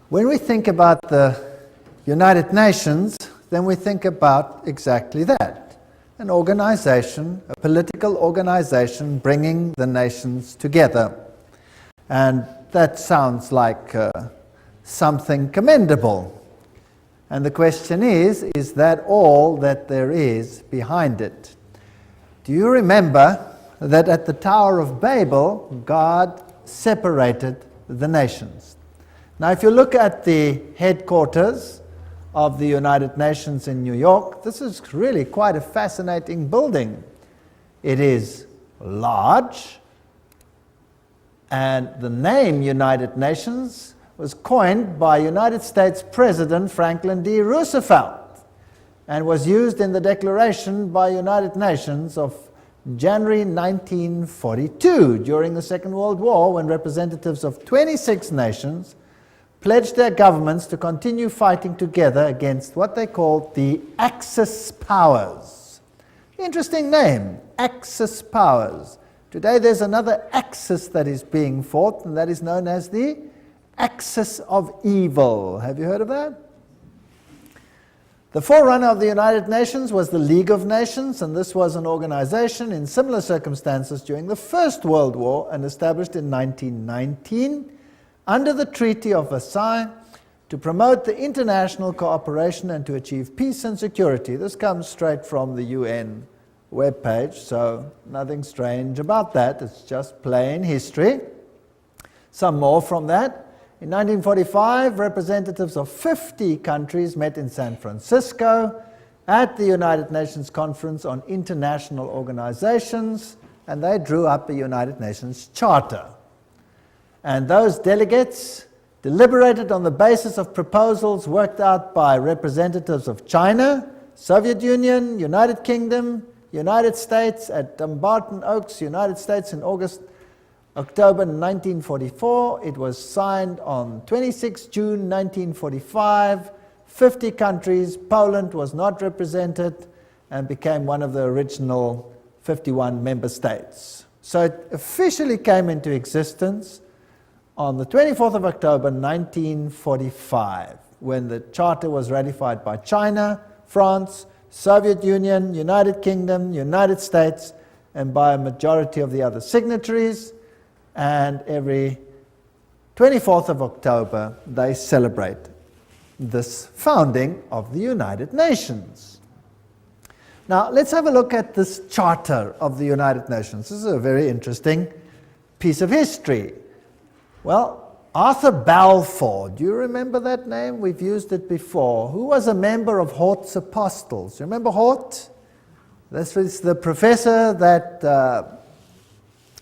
When we think about the United Nations, then we think about exactly that. An organization, a political organization bringing the nations together. And that sounds like something commendable. And the question is that all that there is behind it? Do you remember that at the Tower of Babel, God separated the nations? Now, if you look at the headquarters of the United Nations in New York, this is really quite a fascinating building. It is large, and the name United Nations was coined by United States President Franklin D. Roosevelt and was used in the Declaration by United Nations of January 1942 during the Second World War, when representatives of 26 nations pledged their governments to continue fighting together against what they called the Axis powers. Interesting name, Axis powers. Today there's another axis that is being fought, and that is known as the axis of evil. Have you heard of that? The forerunner of the United Nations was the League of Nations, and this was an organization in similar circumstances during the First World War and established in 1919 under the Treaty of Versailles to promote the international cooperation and to achieve peace and security. This comes straight from the UN webpage, so nothing strange about that. It's just plain history. Some more from that. In 1945, representatives of 50 countries met in San Francisco at the United Nations Conference on International Organizations, and they drew up a United Nations Charter. And those delegates deliberated on the basis of proposals worked out by representatives of China, Soviet Union, United Kingdom, United States at Dumbarton Oaks, United States in October 1944. It was signed on 26 June 1945. 50 countries. Poland was not represented and became one of the original 51 member states. So it officially came into existence on the 24th of October 1945, when the Charter was ratified by China, France, Soviet Union, United Kingdom, United States, and by a majority of the other signatories. And every 24th of October, they celebrate this founding of the United Nations. Now, let's have a look at this Charter of the United Nations. This is a very interesting piece of history. Well, Arthur Balfour, do you remember that name? We've used it before. Who was a member of Hort's Apostles? You remember Hort? This was the professor that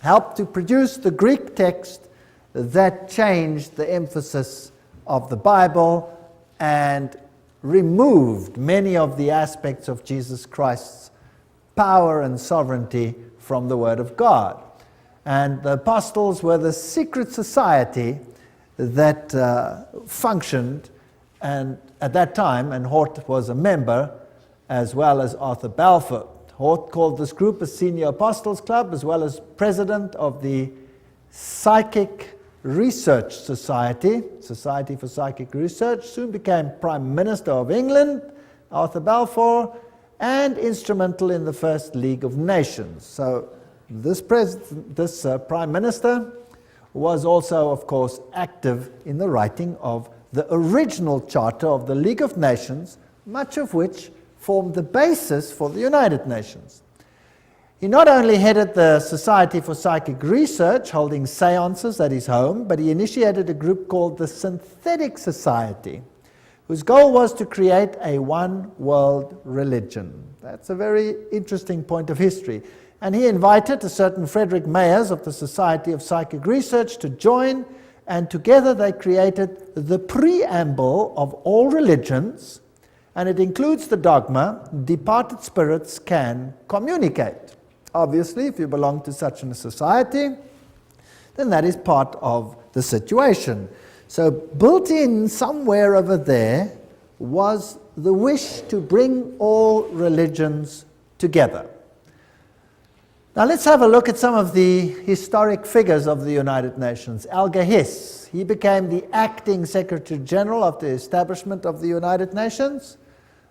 helped to produce the Greek text that changed the emphasis of the Bible and removed many of the aspects of Jesus Christ's power and sovereignty from the Word of God. And the apostles were the secret society that functioned and at that time, and Hort was a member, as well as Arthur Balfour. Hort called this group a Senior Apostles Club, as well as president of the Psychic Research Society, Society for Psychic Research, soon became Prime Minister of England, Arthur Balfour, and instrumental in the First League of Nations. So this Prime Minister was also, of course, active in the writing of the original Charter of the League of Nations, much of which formed the basis for the United Nations. He not only headed the Society for Psychic Research, holding seances at his home, but he initiated a group called the Synthetic Society, whose goal was to create a one-world religion. That's a very interesting point of history. And he invited a certain Frederick Mayers of the Society of Psychic Research to join, and together they created the preamble of all religions, and it includes the dogma, departed spirits can communicate. Obviously, if you belong to such a society, then that is part of the situation. So built in somewhere over there was the wish to bring all religions together. Now let's have a look at some of the historic figures of the United Nations. Alger Hiss, he became the acting Secretary General of the establishment of the United Nations.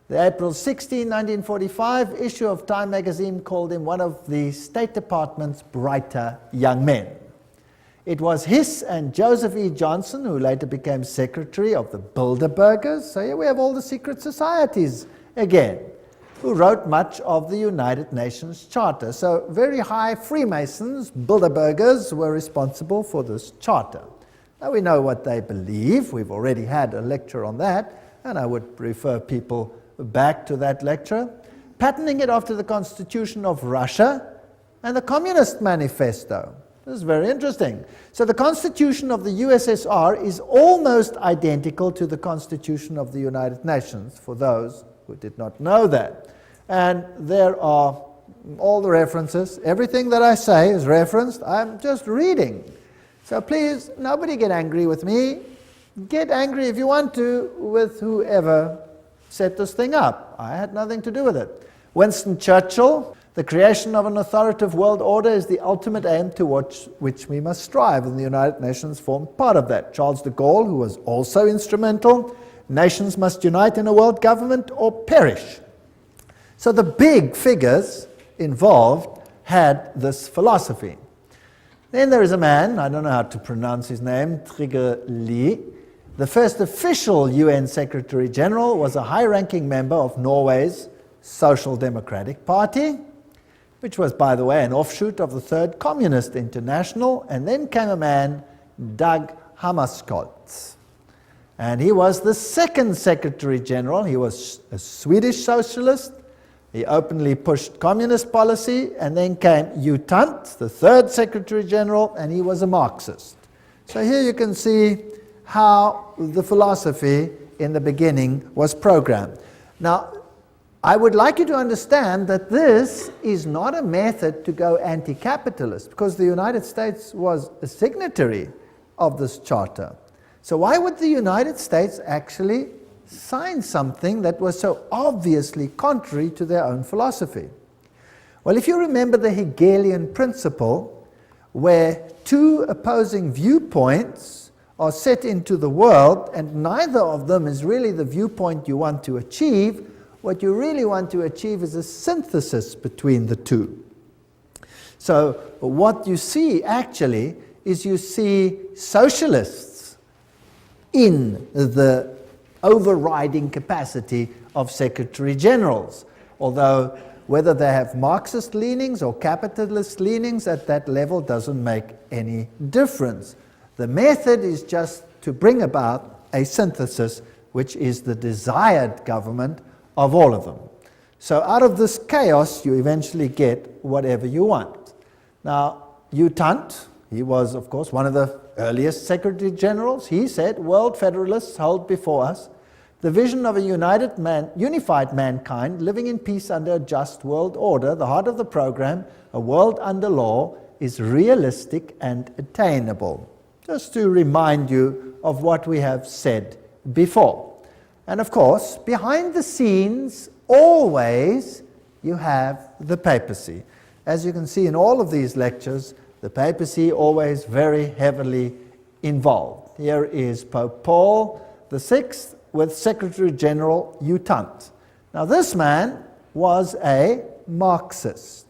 The April 16, 1945 issue of Time magazine called him one of the State Department's brighter young men. It was Hiss and Joseph E. Johnson, who later became Secretary of the Bilderbergers, so here we have all the secret societies again, who wrote much of the United Nations Charter. So very high Freemasons, Bilderbergers, were responsible for this charter. Now we know what they believe. We've already had a lecture on that, and I would refer people back to that lecture. Patterning it after the Constitution of Russia and the Communist Manifesto. This is very interesting. So the Constitution of the USSR is almost identical to the Constitution of the United Nations, for those who did not know that. And there are all the references. Everything that I say is referenced. I'm just reading. So please, nobody get angry with me. Get angry if you want to with whoever set this thing up. I had nothing to do with it. Winston Churchill, the creation of an authoritative world order is the ultimate aim towards which we must strive, and the United Nations formed part of that. Charles de Gaulle, who was also instrumental, nations must unite in a world government or perish. So the big figures involved had this philosophy. Then there is a man, I don't know how to pronounce his name, Trygve Lie. The first official UN Secretary General was a high-ranking member of Norway's Social Democratic Party, which was, by the way, an offshoot of the Third Communist International. And then came a man, Dag Hammarskjöld. And he was the second Secretary General. He was a Swedish socialist. He openly pushed communist policy. And then came U Thant, the third Secretary General, and he was a Marxist. So here you can see how the philosophy in the beginning was programmed. Now, I would like you to understand that this is not a method to go anti-capitalist, because the United States was a signatory of this charter. So why would the United States actually sign something that was so obviously contrary to their own philosophy? Well, if you remember the Hegelian principle, where two opposing viewpoints are set into the world, and neither of them is really the viewpoint you want to achieve, what you really want to achieve is a synthesis between the two. So what you see actually is you see socialists in the overriding capacity of Secretary Generals, although whether they have Marxist leanings or capitalist leanings at that level doesn't make any difference. The method is just to bring about a synthesis, which is the desired government of all of them. So out of this chaos, you eventually get whatever you want. Now, U Thant, he was, of course, one of the earliest Secretary Generals. He said, "World Federalists hold before us the vision of a unified mankind living in peace under a just world order. The heart of the program, a world under law, is realistic and attainable." Just to remind you of what we have said before. And of course, behind the scenes, always, you have the papacy. As you can see in all of these lectures, the papacy always very heavily involved. Here is Pope Paul VI with Secretary General U Thant. Now this man was a Marxist.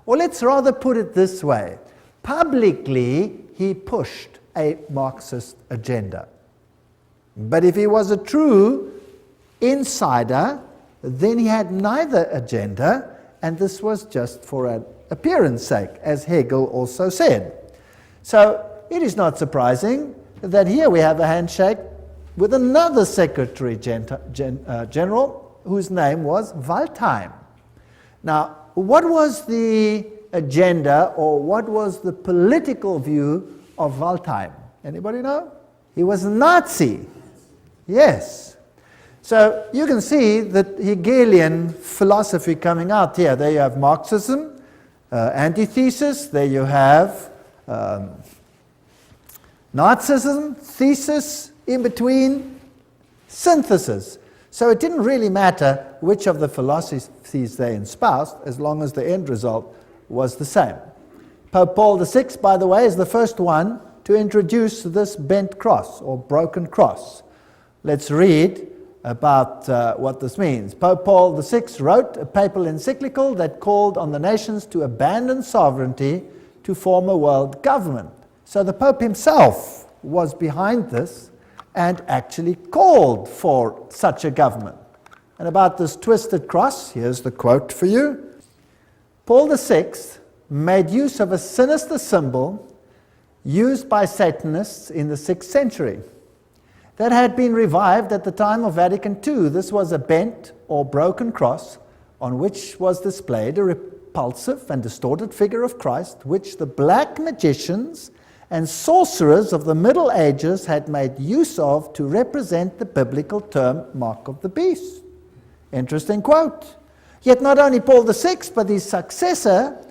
Or let's rather put it this way. Publicly, he pushed a Marxist agenda. But if he was a true insider, then he had neither agenda, and this was just for an appearance sake, as Hegel also said. So it is not surprising that here we have a handshake with another Secretary General whose name was Waldheim. Now, what was the agenda, or what was the political view of Waldheim? Anybody know? He was a Nazi. Yes. So you can see the Hegelian philosophy coming out here. There you have Marxism, antithesis. There you have Nazism, thesis, in between, synthesis. So it didn't really matter which of the philosophies they espoused, as long as the end result was the same. Pope Paul VI, by the way, is the first one to introduce this bent cross or broken cross. Let's read about what this means. Pope Paul VI wrote a papal encyclical that called on the nations to abandon sovereignty to form a world government. So the Pope himself was behind this and actually called for such a government. And about this twisted cross, here's the quote for you. Paul VI made use of a sinister symbol used by Satanists in the 6th century that had been revived at the time of Vatican II. This was a bent or broken cross on which was displayed a repulsive and distorted figure of Christ, which the black magicians and sorcerers of the Middle Ages had made use of to represent the biblical term mark of the beast. Interesting quote. Yet not only Paul VI, but his successor,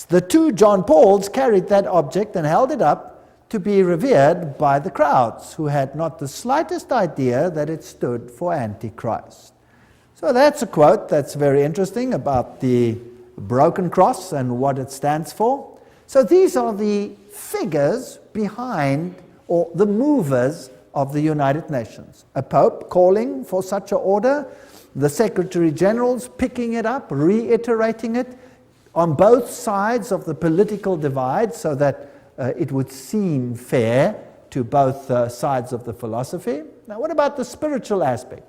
the two John Pauls, carried that object and held it up to be revered by the crowds, who had not the slightest idea that it stood for Antichrist. So that's a quote that's very interesting about the broken cross and what it stands for. So these are the figures behind, or the movers of the United Nations. A pope calling for such an order, the Secretary Generals picking it up, reiterating it on both sides of the political divide so that it would seem fair to both sides of the philosophy. Now, what about the spiritual aspect?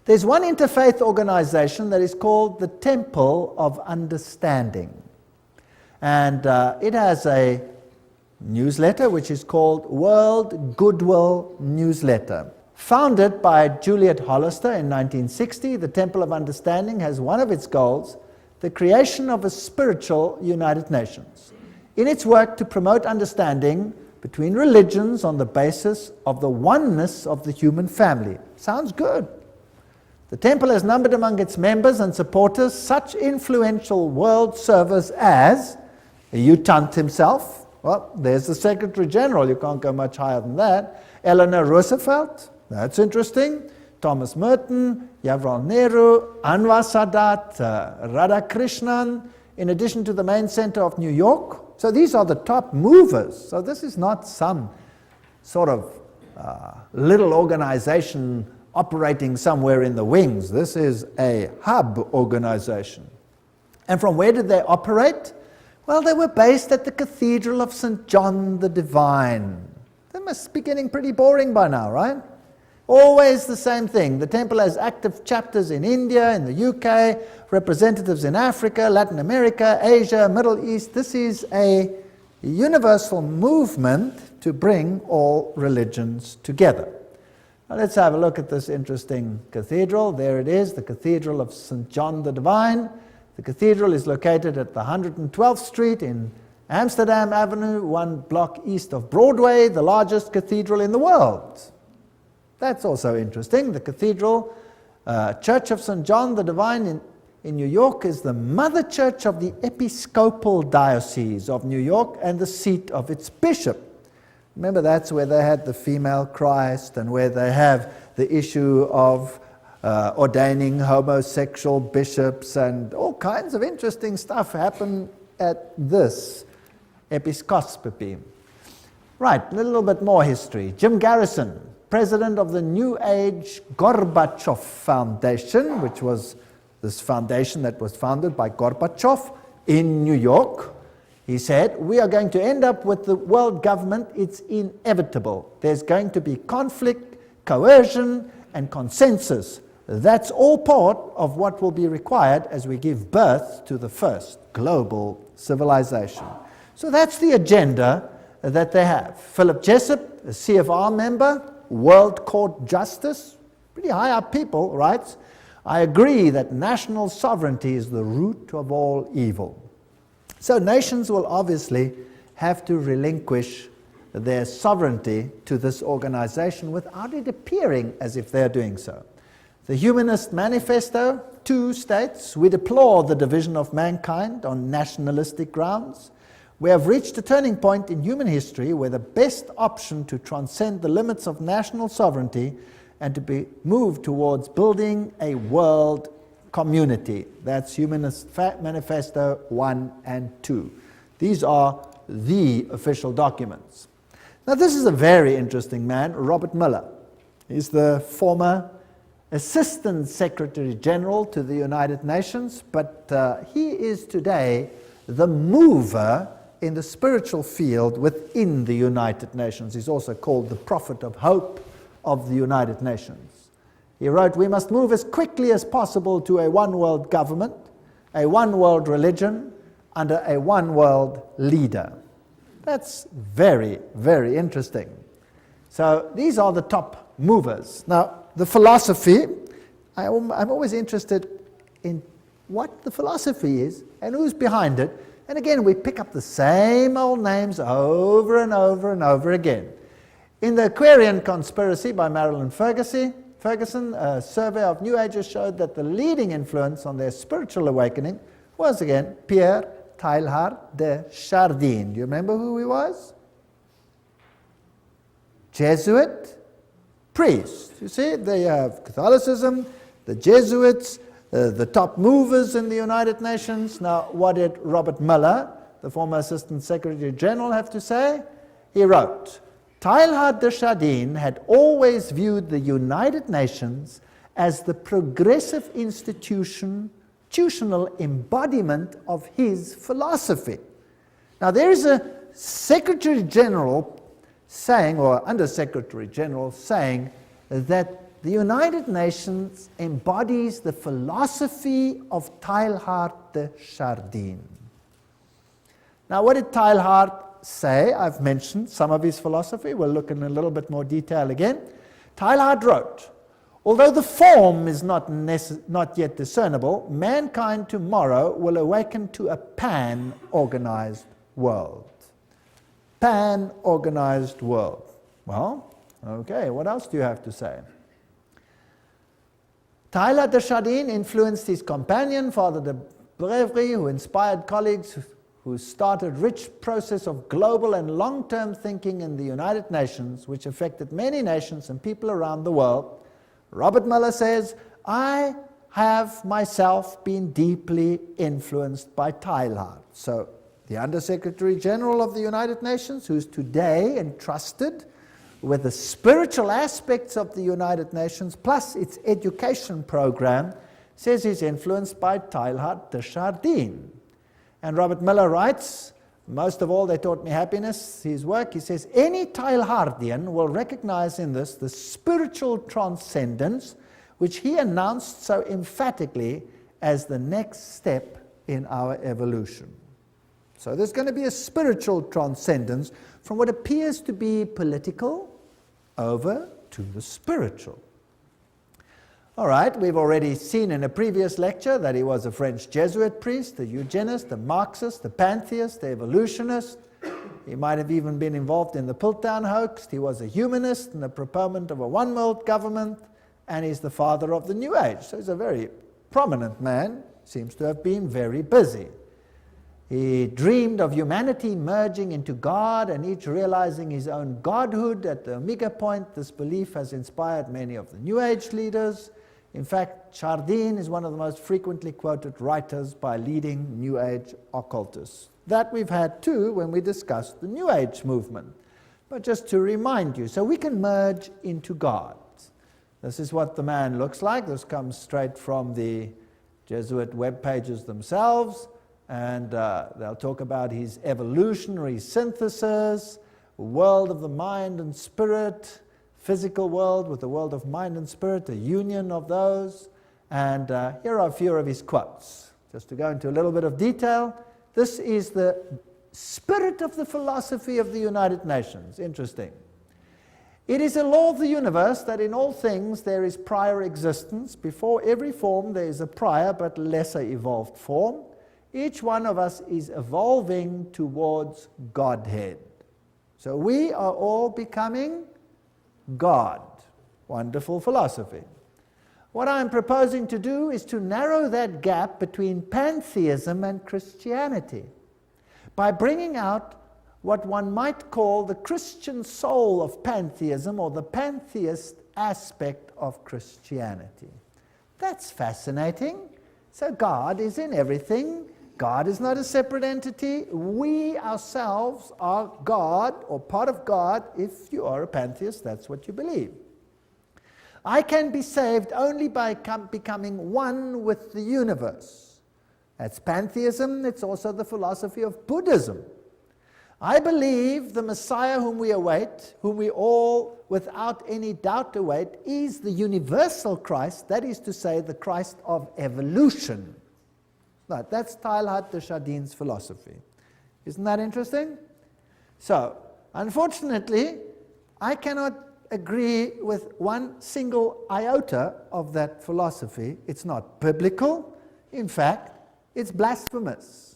There's one interfaith organization that is called the Temple of Understanding. And it has a newsletter which is called World Goodwill Newsletter. Founded by Juliet Hollister in 1960, the Temple of Understanding has one of its goals, the creation of a spiritual United Nations. In its work to promote understanding between religions on the basis of the oneness of the human family. Sounds good. The Temple has numbered among its members and supporters such influential world servers as U Tant himself. Well, there's the Secretary General. You can't go much higher than that. Eleanor Roosevelt. That's interesting. Thomas Merton, Jawaharlal Nehru, Anwar Sadat, Radhakrishnan, in addition to the main center of New York. So these are the top movers. So this is not some sort of little organization operating somewhere in the wings. This is a hub organization. And from where did they operate? Well, they were based at the Cathedral of St. John the Divine. That must be getting pretty boring by now, right? Always the same thing. The temple has active chapters in India, in the UK, representatives in Africa, Latin America, Asia, Middle East. This is a universal movement to bring all religions together. Now let's have a look at this interesting cathedral. There it is, the Cathedral of St. John the Divine. The cathedral is located at the 112th Street in Amsterdam Avenue, 1 block east of Broadway, the largest cathedral in the world. That's also interesting. The Cathedral Church of St. John the Divine in New York is the mother church of the Episcopal Diocese of New York and the seat of its bishop. Remember, that's where they had the female Christ and where they have the issue of ordaining homosexual bishops, and all kinds of interesting stuff happen at this episcopacy. Right, a little bit more history. Jim Garrison, president of the New Age Gorbachev Foundation, which was this foundation that was founded by Gorbachev in New York. He said, we are going to end up with the world government. It's inevitable. There's going to be conflict, coercion, and consensus. That's all part of what will be required as we give birth to the first global civilization. So that's the agenda that they have. Philip Jessup, a CFR member, World Court Justice, pretty high up people, writes, I agree that national sovereignty is the root of all evil. So nations will obviously have to relinquish their sovereignty to this organization without it appearing as if they're doing so. The Humanist Manifesto, 2 states, we deplore the division of mankind on nationalistic grounds. We have reached a turning point in human history where the best option to transcend the limits of national sovereignty and to be moved towards building a world community. That's Humanist Manifesto 1 and 2. These are the official documents. Now this is a very interesting man, Robert Mueller. He's the former Assistant Secretary General to the United Nations, but he is today the mover in the spiritual field within the United Nations. He's also called the prophet of hope of the United Nations. He wrote, "We must move as quickly as possible to a one-world government, a one-world religion, under a one-world leader." That's very, very interesting. So these are the top movers. Now, the philosophy, I'm always interested in what the philosophy is and who's behind it. And again, we pick up the same old names over and over and over again. In the Aquarian Conspiracy by Marilyn Ferguson, a survey of New Agers showed that the leading influence on their spiritual awakening was, again, Pierre Teilhard de Chardin. Do you remember who he was? Jesuit priest. You see, they have Catholicism, the Jesuits, the top movers in the United Nations. Now, what did Robert Mueller, the former Assistant Secretary General, have to say? He wrote, "Teilhard de Chardin had always viewed the United Nations as the progressive institutional embodiment of his philosophy." Now, there is a Secretary General saying, or Under Secretary General saying, that the United Nations embodies the philosophy of Teilhard de Chardin. Now, what did Teilhard say? I've mentioned some of his philosophy. We'll look in a little bit more detail again. Teilhard wrote, "Although the form is not yet discernible, mankind tomorrow will awaken to a pan-organized world." Pan-organized world. Well, okay, what else do you have to say? Teilhard de Chardin influenced his companion, Father de Brévry, who inspired colleagues who started rich process of global and long-term thinking in the United Nations, which affected many nations and people around the world. Robert Mueller says, "I have myself been deeply influenced by Teilhard." So the Under-Secretary General of the United Nations, who's today entrusted with the spiritual aspects of the United Nations, plus its education program, says he's influenced by Teilhard de Chardin. And Robert Mueller writes, "Most of all, they taught me happiness," his work. He says, "Any Teilhardian will recognize in this the spiritual transcendence which he announced so emphatically as the next step in our evolution." So there's going to be a spiritual transcendence from what appears to be political over to the spiritual. All right, we've already seen in a previous lecture that he was a French Jesuit priest, a eugenist, a Marxist, a pantheist, a evolutionist. He might have even been involved in the Piltdown hoax. He was a humanist and a proponent of a one-world government, and he's the father of the New Age. So he's a very prominent man, seems to have been very busy. He dreamed of humanity merging into God and each realizing his own godhood at the Omega point. This belief has inspired many of the New Age leaders. In fact, Chardin is one of the most frequently quoted writers by leading New Age occultists. That we've had too when we discussed the New Age movement. But just to remind you, so we can merge into God. This is what the man looks like. This comes straight from the Jesuit web pages themselves. And they'll talk about his evolutionary synthesis, world of the mind and spirit, physical world with the world of mind and spirit, a union of those. And here are a few of his quotes. Just to go into a little bit of detail, this is the spirit of the philosophy of the United Nations. Interesting. "It is a law of the universe that in all things there is prior existence. Before every form there is a prior but lesser evolved form. Each one of us is evolving towards Godhead." So we are all becoming God. Wonderful philosophy. "What I'm proposing to do is to narrow that gap between pantheism and Christianity by bringing out what one might call the Christian soul of pantheism, or the pantheist aspect of Christianity." That's fascinating. So God is in everything. God is not a separate entity. We ourselves are God, or part of God. If you are a pantheist, that's what you believe. I can be saved only by becoming one with the universe. That's pantheism. It's also the philosophy of Buddhism. I believe the Messiah whom we await, whom we all without any doubt await, is the universal Christ, that is to say, the Christ of evolution. Right, that's Teilhard de Chardin's philosophy. Isn't that interesting? So, unfortunately, I cannot agree with one single iota of that philosophy. It's not biblical. In fact, it's blasphemous.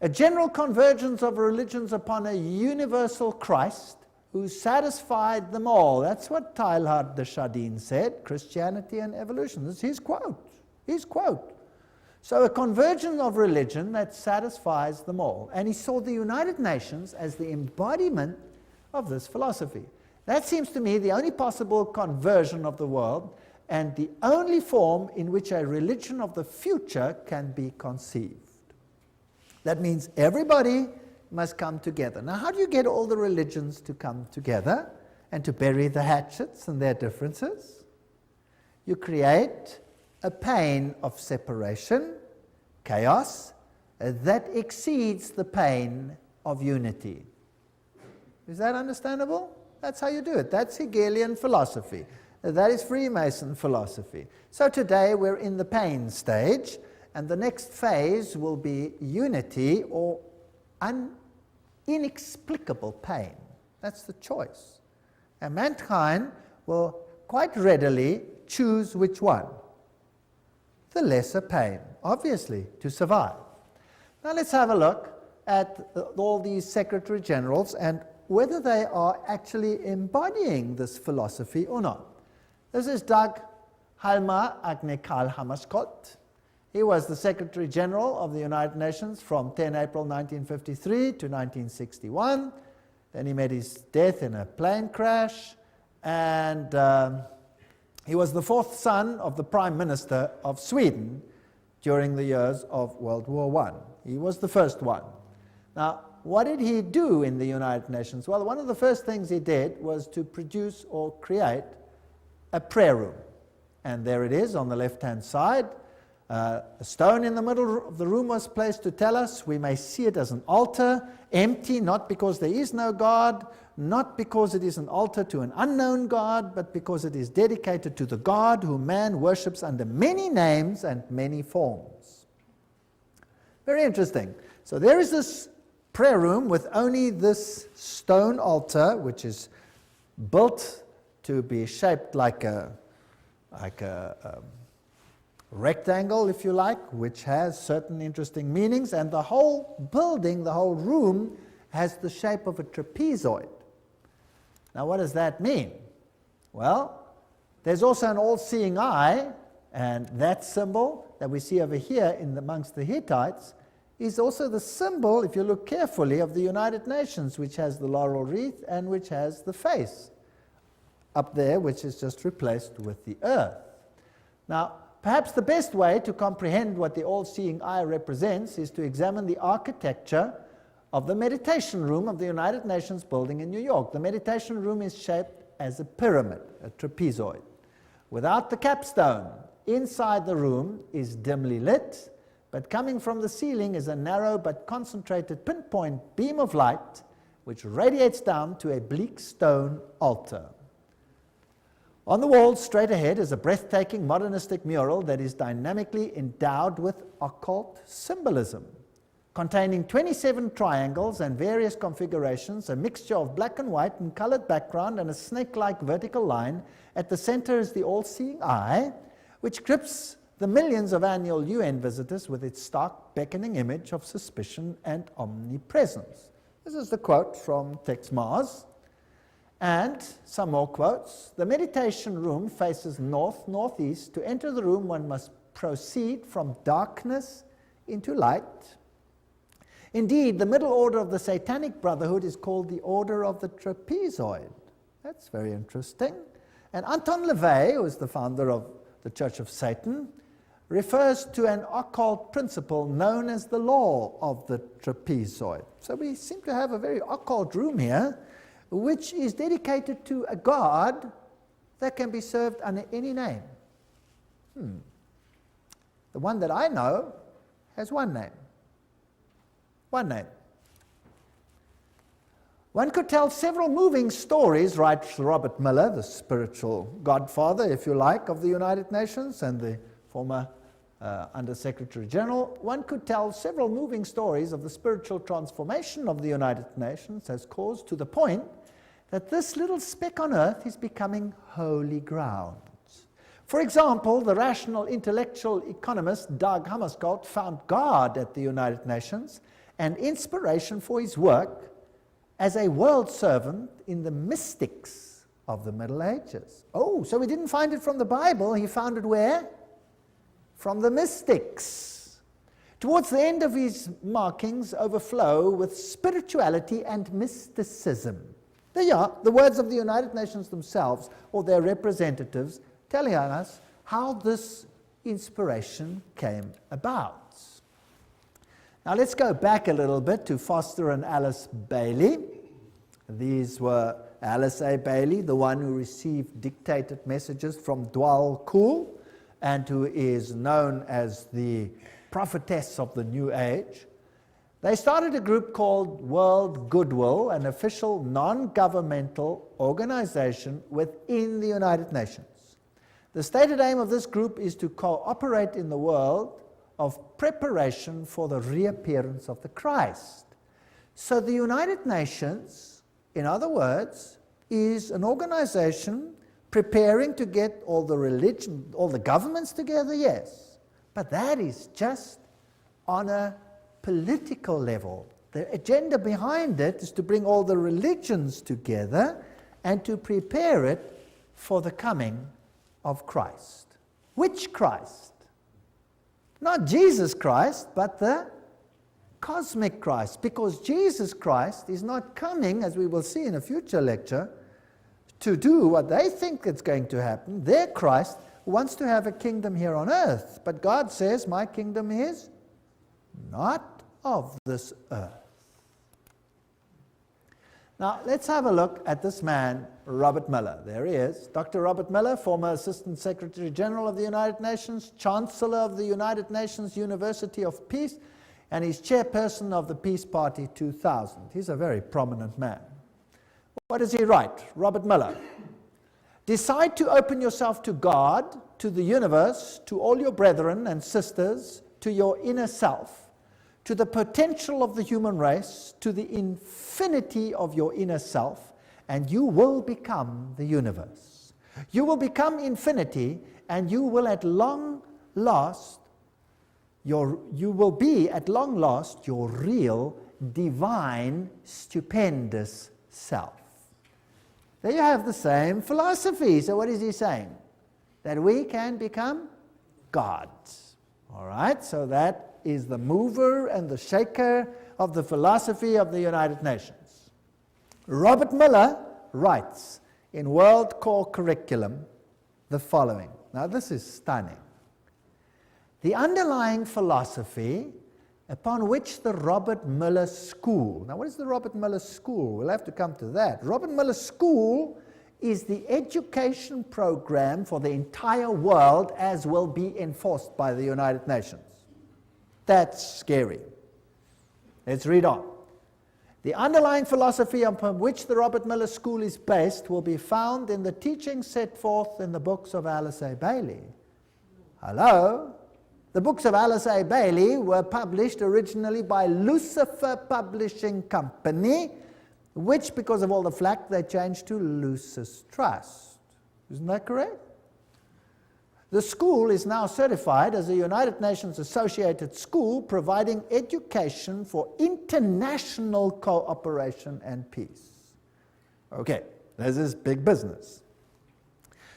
A general convergence of religions upon a universal Christ who satisfied them all. That's what Teilhard de Chardin said, Christianity and evolution. This is his quote. His quote. So a convergence of religion that satisfies them all. And he saw the United Nations as the embodiment of this philosophy. That seems to me the only possible conversion of the world and the only form in which a religion of the future can be conceived. That means everybody must come together. Now, how do you get all the religions to come together and to bury the hatchets and their differences? You create a pain of separation, chaos, that exceeds the pain of unity. Is that understandable? That's how you do it. That's Hegelian philosophy. That is Freemason philosophy. So today we're in the pain stage, and the next phase will be unity or inexplicable pain. That's the choice. And mankind will quite readily choose which one? The lesser pain, obviously, to survive. Now let's have a look at all these Secretary Generals and whether they are actually embodying this philosophy or not. This is Dag Hjalmar Agne Hammarskjöld. He was the Secretary General of the United Nations from 10 April 1953 to 1961. Then he met his death in a plane crash, and he was the fourth son of the Prime Minister of Sweden during the years of World War I. He was the first one. Now, what did he do in the United Nations? Well, one of the first things he did was to produce or create a prayer room. And there it is on the left-hand side. A stone in the middle of the room was placed to tell us we may see it as an altar, empty, not because there is no God, not because it is an altar to an unknown God, but because it is dedicated to the God whom man worships under many names and many forms. Very interesting. So there is this prayer room with only this stone altar, which is built to be shaped like a rectangle, if you like, which has certain interesting meanings, and the whole building, the whole room, has the shape of a trapezoid. Now, what does that mean? Well, there's also an all-seeing eye, and that symbol that we see over here amongst the Hittites is also the symbol, if you look carefully, of the United Nations, which has the laurel wreath and which has the face up there, which is just replaced with the earth. Now, perhaps the best way to comprehend what the all-seeing eye represents is to examine the architecture of the meditation room of the United Nations building in New York. The meditation room is shaped as a pyramid, a trapezoid. Without the capstone, inside the room is dimly lit, but coming from the ceiling is a narrow but concentrated pinpoint beam of light which radiates down to a bleak stone altar. On the wall straight ahead is a breathtaking modernistic mural that is dynamically endowed with occult symbolism, containing 27 triangles and various configurations, a mixture of black and white and colored background and a snake-like vertical line. At the center is the all-seeing eye, which grips the millions of annual UN visitors with its stark beckoning image of suspicion and omnipresence. This is the quote from Tex Mars. And some more quotes. The meditation room faces north-northeast. To enter the room, one must proceed from darkness into light. Indeed, the middle order of the Satanic Brotherhood is called the Order of the Trapezoid. That's very interesting. And Anton LaVey, who is the founder of the Church of Satan, refers to an occult principle known as the law of the trapezoid. So we seem to have a very occult room here, which is dedicated to a god that can be served under any name. The one that I know has one name. One name. One could tell several moving stories, writes Robert Miller, the spiritual godfather, if you like, of the United Nations and the former Under-Secretary General. One could tell several moving stories of the spiritual transformation of the United Nations has caused to the point that this little speck on earth is becoming holy ground. For example, the rational intellectual economist Dag Hammarskjöld found God at the United Nations and inspiration for his work as a world servant in the mystics of the Middle Ages. Oh, so he didn't find it from the Bible, he found it where? From the mystics. Towards the end of his markings overflow with spirituality and mysticism. There you are, the words of the United Nations themselves, or their representatives, telling us how this inspiration came about. Now let's go back a little bit to Foster and Alice Bailey. These were Alice A. Bailey, the one who received dictated messages from Dwal Kul, and who is known as the prophetess of the New Age. They started a group called World Goodwill, an official non-governmental organization within the United Nations. The stated aim of this group is to cooperate in the world of preparation for the reappearance of the Christ. So the United Nations, in other words, is an organization preparing to get all the governments together, yes. But that is just on a political level. The agenda behind it is to bring all the religions together and to prepare it for the coming of Christ. Which Christ? Not Jesus Christ, but the cosmic Christ, because Jesus Christ is not coming, as we will see in a future lecture, to do what they think is going to happen. Their Christ wants to have a kingdom here on earth, but God says, my kingdom is not of this earth. Now, let's have a look at this man, Robert Miller. There he is, Dr. Robert Miller, former Assistant Secretary General of the United Nations, Chancellor of the United Nations University of Peace, and he's chairperson of the Peace Party 2000. He's a very prominent man. What does he write? Robert Miller. Decide to open yourself to God, to the universe, to all your brethren and sisters, to your inner self, to the potential of the human race, to the infinity of your inner self, and you will become the universe. You will become infinity, and you will at long last, you will be at long last your real, divine, stupendous self. There you have the same philosophy. So what is he saying? That we can become gods. All right, so that is the mover and the shaker of the philosophy of the United Nations. Robert Miller writes in World Core Curriculum the following. Now this is stunning. The underlying philosophy upon which the Robert Miller School, now what is the Robert Miller School? We'll have to come to that. Robert Miller School is the education program for the entire world as will be enforced by the United Nations. That's scary. Let's read on. The underlying philosophy upon which the Robert Miller School is based will be found in the teachings set forth in the books of Alice A. Bailey. Hello? The books of Alice A. Bailey were published originally by Lucifer Publishing Company, which, because of all the flack, they changed to Lucis Trust. Isn't that correct? The school is now certified as a United Nations associated school providing education for international cooperation and peace. Okay, this is big business.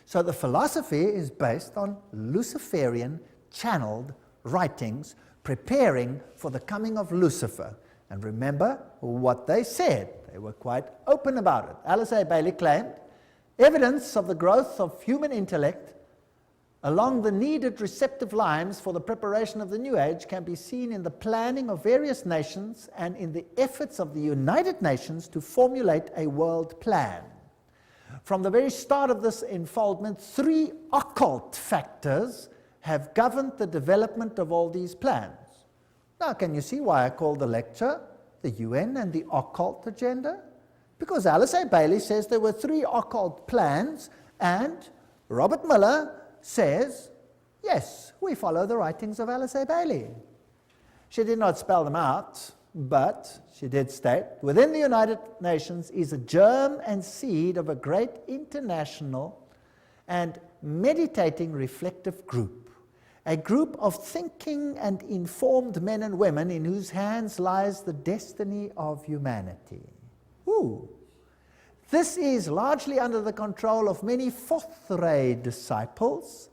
So the philosophy is based on Luciferian channeled writings preparing for the coming of Lucifer. And remember what they said. They were quite open about it. Alice A. Bailey claimed evidence of the growth of human intellect along the needed receptive lines for the preparation of the new age can be seen in the planning of various nations and in the efforts of the United Nations to formulate a world plan. From the very start of this unfoldment, 3 occult factors have governed the development of all these plans. Now, can you see why I call the lecture the UN and the Occult Agenda? Because Alice A. Bailey says there were 3 occult plans, and Robert Miller says, yes, we follow the writings of Alice A. Bailey. She did not spell them out, but she did state, within the United Nations is a germ and seed of a great international and meditating reflective group, a group of thinking and informed men and women in whose hands lies the destiny of humanity. Ooh. This is largely under the control of many fourth-ray disciples,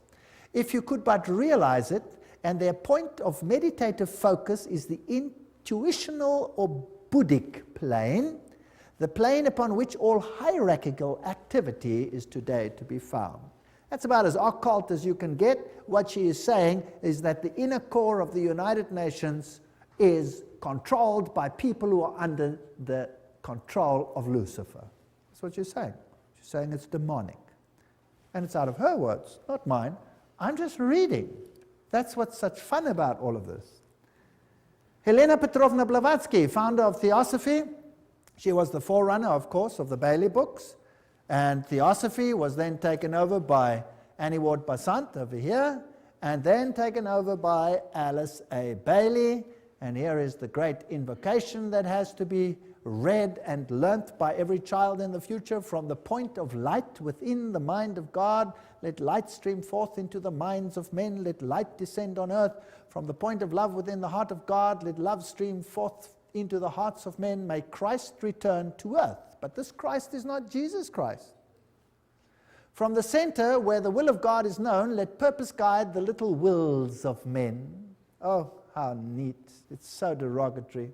if you could but realize it, and their point of meditative focus is the intuitional or Buddhic plane, the plane upon which all hierarchical activity is today to be found. That's about as occult as you can get. What she is saying is that the inner core of the United Nations is controlled by people who are under the control of Lucifer. That's what she's saying. She's saying it's demonic. And it's out of her words, not mine. I'm just reading. That's what's such fun about all of this. Helena Petrovna Blavatsky, founder of Theosophy. She was the forerunner, of course, of the Bailey books. And Theosophy was then taken over by Annie Ward Basant over here, and then taken over by Alice A. Bailey. And here is the great invocation that has to be read and learnt by every child in the future. From the point of light within the mind of God, let light stream forth into the minds of men, let light descend on earth. From the point of love within the heart of God, let love stream forth into the hearts of men. May Christ return to earth. But this Christ is not Jesus Christ. From the center where the will of God is known, let purpose guide the little wills of men. Oh, how neat. It's so derogatory.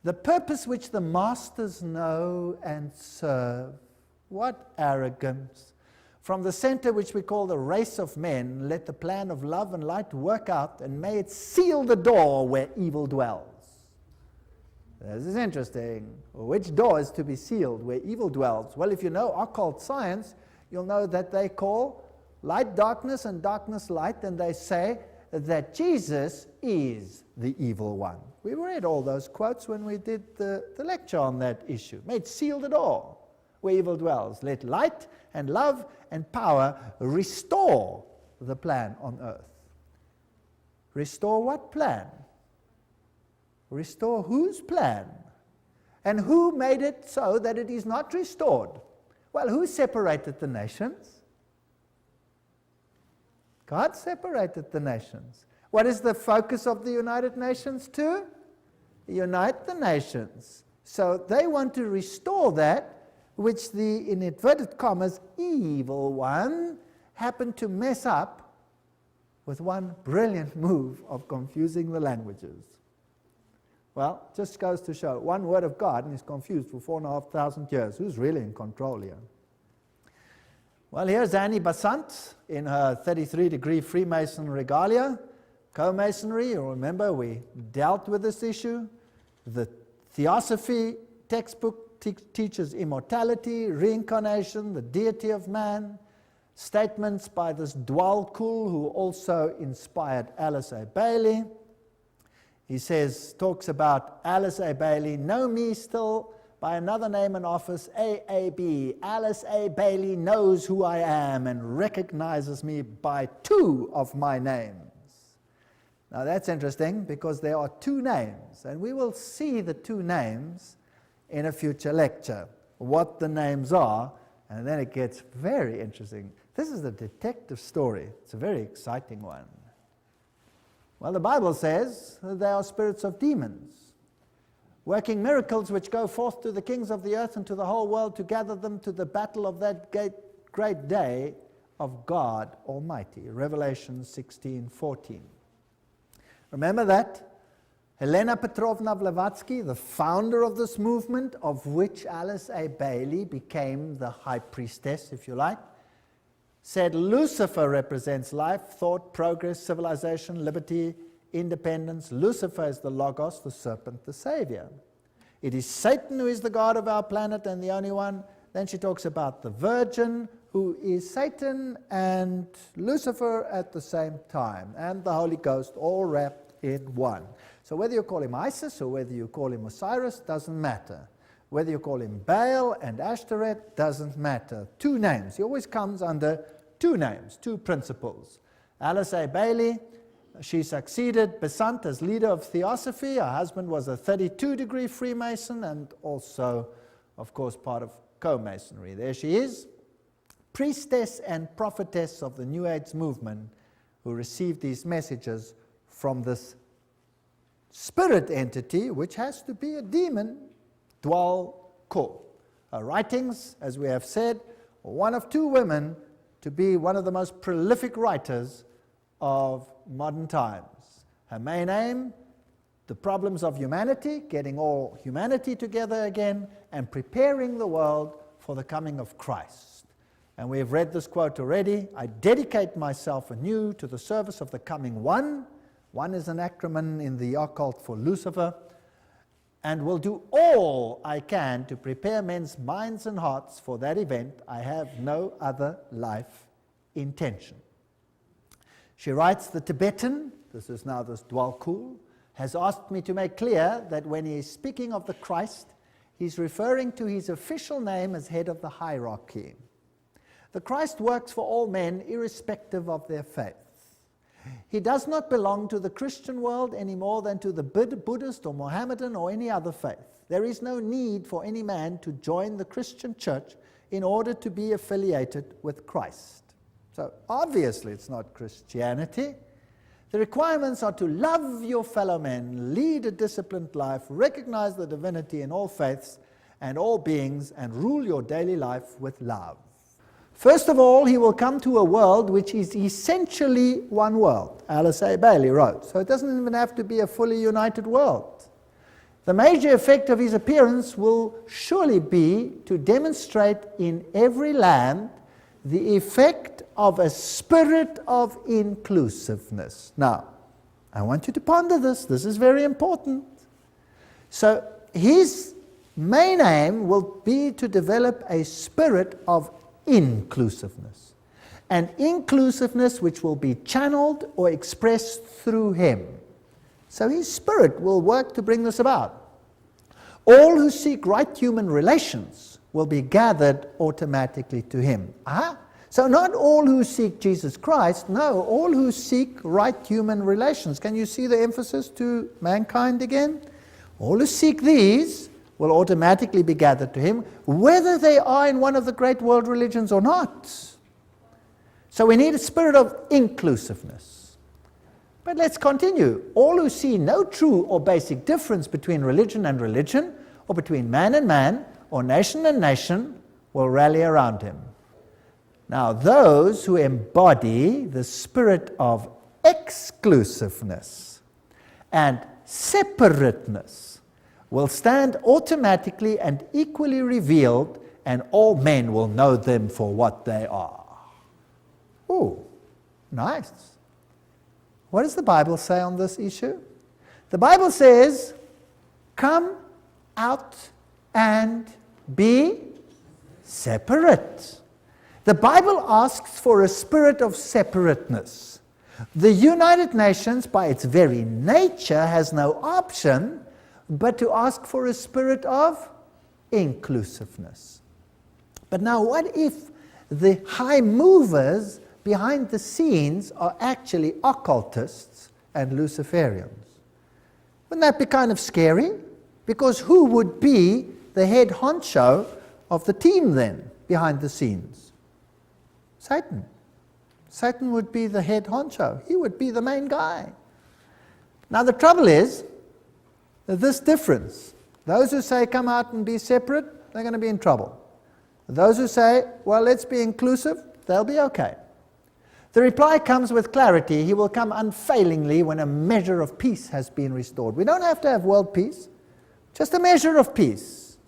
The purpose which the masters know and serve. What arrogance. From the center which we call the race of men, let the plan of love and light work out, and may it seal the door where evil dwells. This is interesting. Which door is to be sealed where evil dwells? Well, if you know occult science, you'll know that they call light darkness and darkness light, and they say that Jesus is the evil one. We read all those quotes when we did the lecture on that issue. May it seal the door where evil dwells. Let light and love and power restore the plan on earth. Restore what plan? Restore whose plan? And who made it so that it is not restored? Well, who separated the nations? God separated the nations. What is the focus of the United Nations to? Unite the nations. So they want to restore that which the, in inverted commas, evil one happened to mess up with one brilliant move of confusing the languages. Well, just goes to show, one word of God and is confused for 4,500 years. Who's really in control here? Well, here's Annie Basant in her 33-degree Freemason regalia. Co-Masonry, you'll remember we dealt with this issue. The Theosophy textbook teaches immortality, reincarnation, the deity of man. Statements by this Dwal Kul, who also inspired Alice A. Bailey. He talks about Alice A. Bailey, know me still by another name and office, AAB. Alice A. Bailey knows who I am and recognizes me by 2 of my names. Now that's interesting because there are 2 names, and we will see the 2 names in a future lecture, what the names are, and then it gets very interesting. This is a detective story. It's a very exciting one. Well, the Bible says that they are spirits of demons, working miracles which go forth to the kings of the earth and to the whole world to gather them to the battle of that great day of God Almighty. Revelation 16:14. Remember that? Helena Petrovna Blavatsky, the founder of this movement, of which Alice A. Bailey became the high priestess, if you like, said Lucifer represents life, thought, progress, civilization, liberty, independence. Lucifer is the Logos, the serpent, the Savior. It is Satan who is the God of our planet and the only one. Then she talks about the Virgin, who is Satan and Lucifer at the same time, and the Holy Ghost, all wrapped in one. So whether you call him Isis or whether you call him Osiris, doesn't matter. Whether you call him Baal and Ashtoreth, doesn't matter. Two names. He always comes under two names, two principles. Alice A. Bailey, she succeeded Besant as leader of Theosophy. Her husband was a 32-degree Freemason and also, of course, part of co-Masonry. There she is, priestess and prophetess of the New Age movement, who received these messages from this spirit entity, which has to be a demon, Dwal Kor. Her writings, as we have said, are one of two women to be one of the most prolific writers of modern times. Her main aim, the problems of humanity, getting all humanity together again, and preparing the world for the coming of Christ. And we have read this quote already. I dedicate myself anew to the service of the coming One. One is an acronym in the occult for Lucifer. And will do all I can to prepare men's minds and hearts for that event. I have no other life intention. She writes, the Tibetan, this is now this Dwal Kor, has asked me to make clear that when he is speaking of the Christ, he's referring to his official name as head of the hierarchy. The Christ works for all men irrespective of their faith. He does not belong to the Christian world any more than to the Buddhist or Mohammedan or any other faith. There is no need for any man to join the Christian church in order to be affiliated with Christ. So obviously it's not Christianity. The requirements are to love your fellow men, lead a disciplined life, recognize the divinity in all faiths and all beings, and rule your daily life with love. First of all, he will come to a world which is essentially one world, Alice A. Bailey wrote. So it doesn't even have to be a fully united world. The major effect of his appearance will surely be to demonstrate in every land the effect of a spirit of inclusiveness. Now, I want you to ponder this. This is very important. So his main aim will be to develop a spirit of inclusiveness. And inclusiveness which will be channeled or expressed through him. So his spirit will work to bring this about. All who seek right human relations will be gathered automatically to him. So not all who seek Jesus Christ, no, all who seek right human relations. Can you see the emphasis to mankind again? All who seek these will automatically be gathered to him, whether they are in one of the great world religions or not. So we need a spirit of inclusiveness. But let's continue. All who see no true or basic difference between religion and religion, or between man and man, or nation and nation, will rally around him. Now, those who embody the spirit of exclusiveness and separateness will stand automatically and equally revealed, and all men will know them for what they are. Ooh, nice. What does the Bible say on this issue? The Bible says, come out and be separate. The Bible asks for a spirit of separateness. The United Nations, by its very nature, has no option but to ask for a spirit of inclusiveness. But now, what if the high movers behind the scenes are actually occultists and Luciferians? Wouldn't that be kind of scary? Because who would be the head honcho of the team then, behind the scenes? Satan. Satan would be the head honcho. He would be the main guy. Now the trouble is, this difference, those who say come out and be separate, they're going to be in trouble. Those who say, well, let's be inclusive, they'll be okay. The reply comes with clarity. He will come unfailingly when a measure of peace has been restored. We don't have to have world peace, just a measure of peace.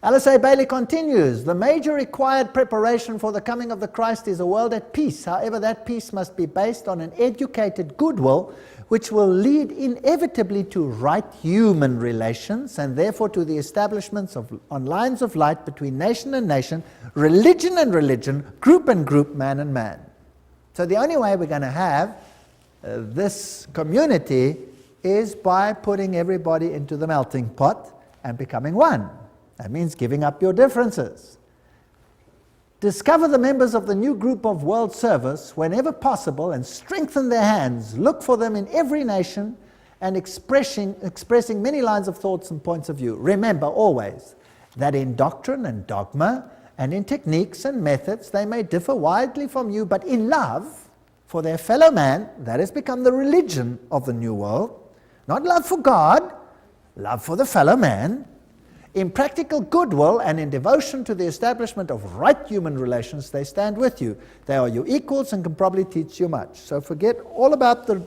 Alice A. Bailey continues, the major required preparation for the coming of the Christ is a world at peace. However, that peace must be based on an educated goodwill, which will lead inevitably to right human relations, and therefore to the establishments on lines of light between nation and nation, religion and religion, group and group, man and man. So the only way we're going to have this community is by putting everybody into the melting pot and becoming one. That means giving up your differences. Discover the members of the new group of world service whenever possible and strengthen their hands. Look for them in every nation and expressing many lines of thoughts and points of view. Remember always that in doctrine and dogma and in techniques and methods they may differ widely from you, but in love for their fellow man, that has become the religion of the new world. Not love for God, love for the fellow man. In practical goodwill and in devotion to the establishment of right human relations, they stand with you. They are your equals and can probably teach you much. So forget all about the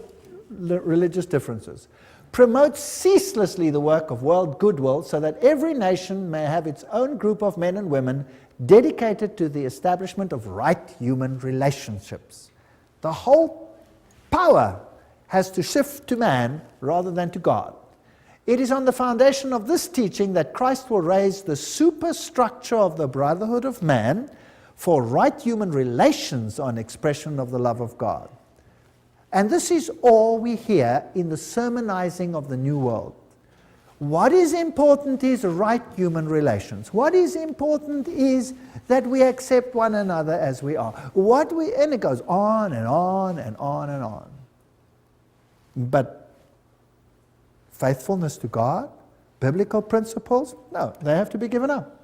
religious differences. Promote ceaselessly the work of world goodwill so that every nation may have its own group of men and women dedicated to the establishment of right human relationships. The whole power has to shift to man rather than to God. It is on the foundation of this teaching that Christ will raise the superstructure of the brotherhood of man for right human relations on expression of the love of God. And this is all we hear in the sermonizing of the New World. What is important is right human relations. What is important is that we accept one another as we are. And it goes on and on and on and on. But faithfulness to God, biblical principles, no, they have to be given up.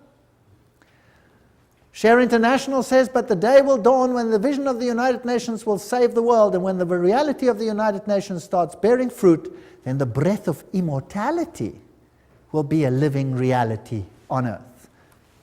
Share International says, but the day will dawn when the vision of the United Nations will save the world, and when the reality of the United Nations starts bearing fruit, then the breath of immortality will be a living reality on earth.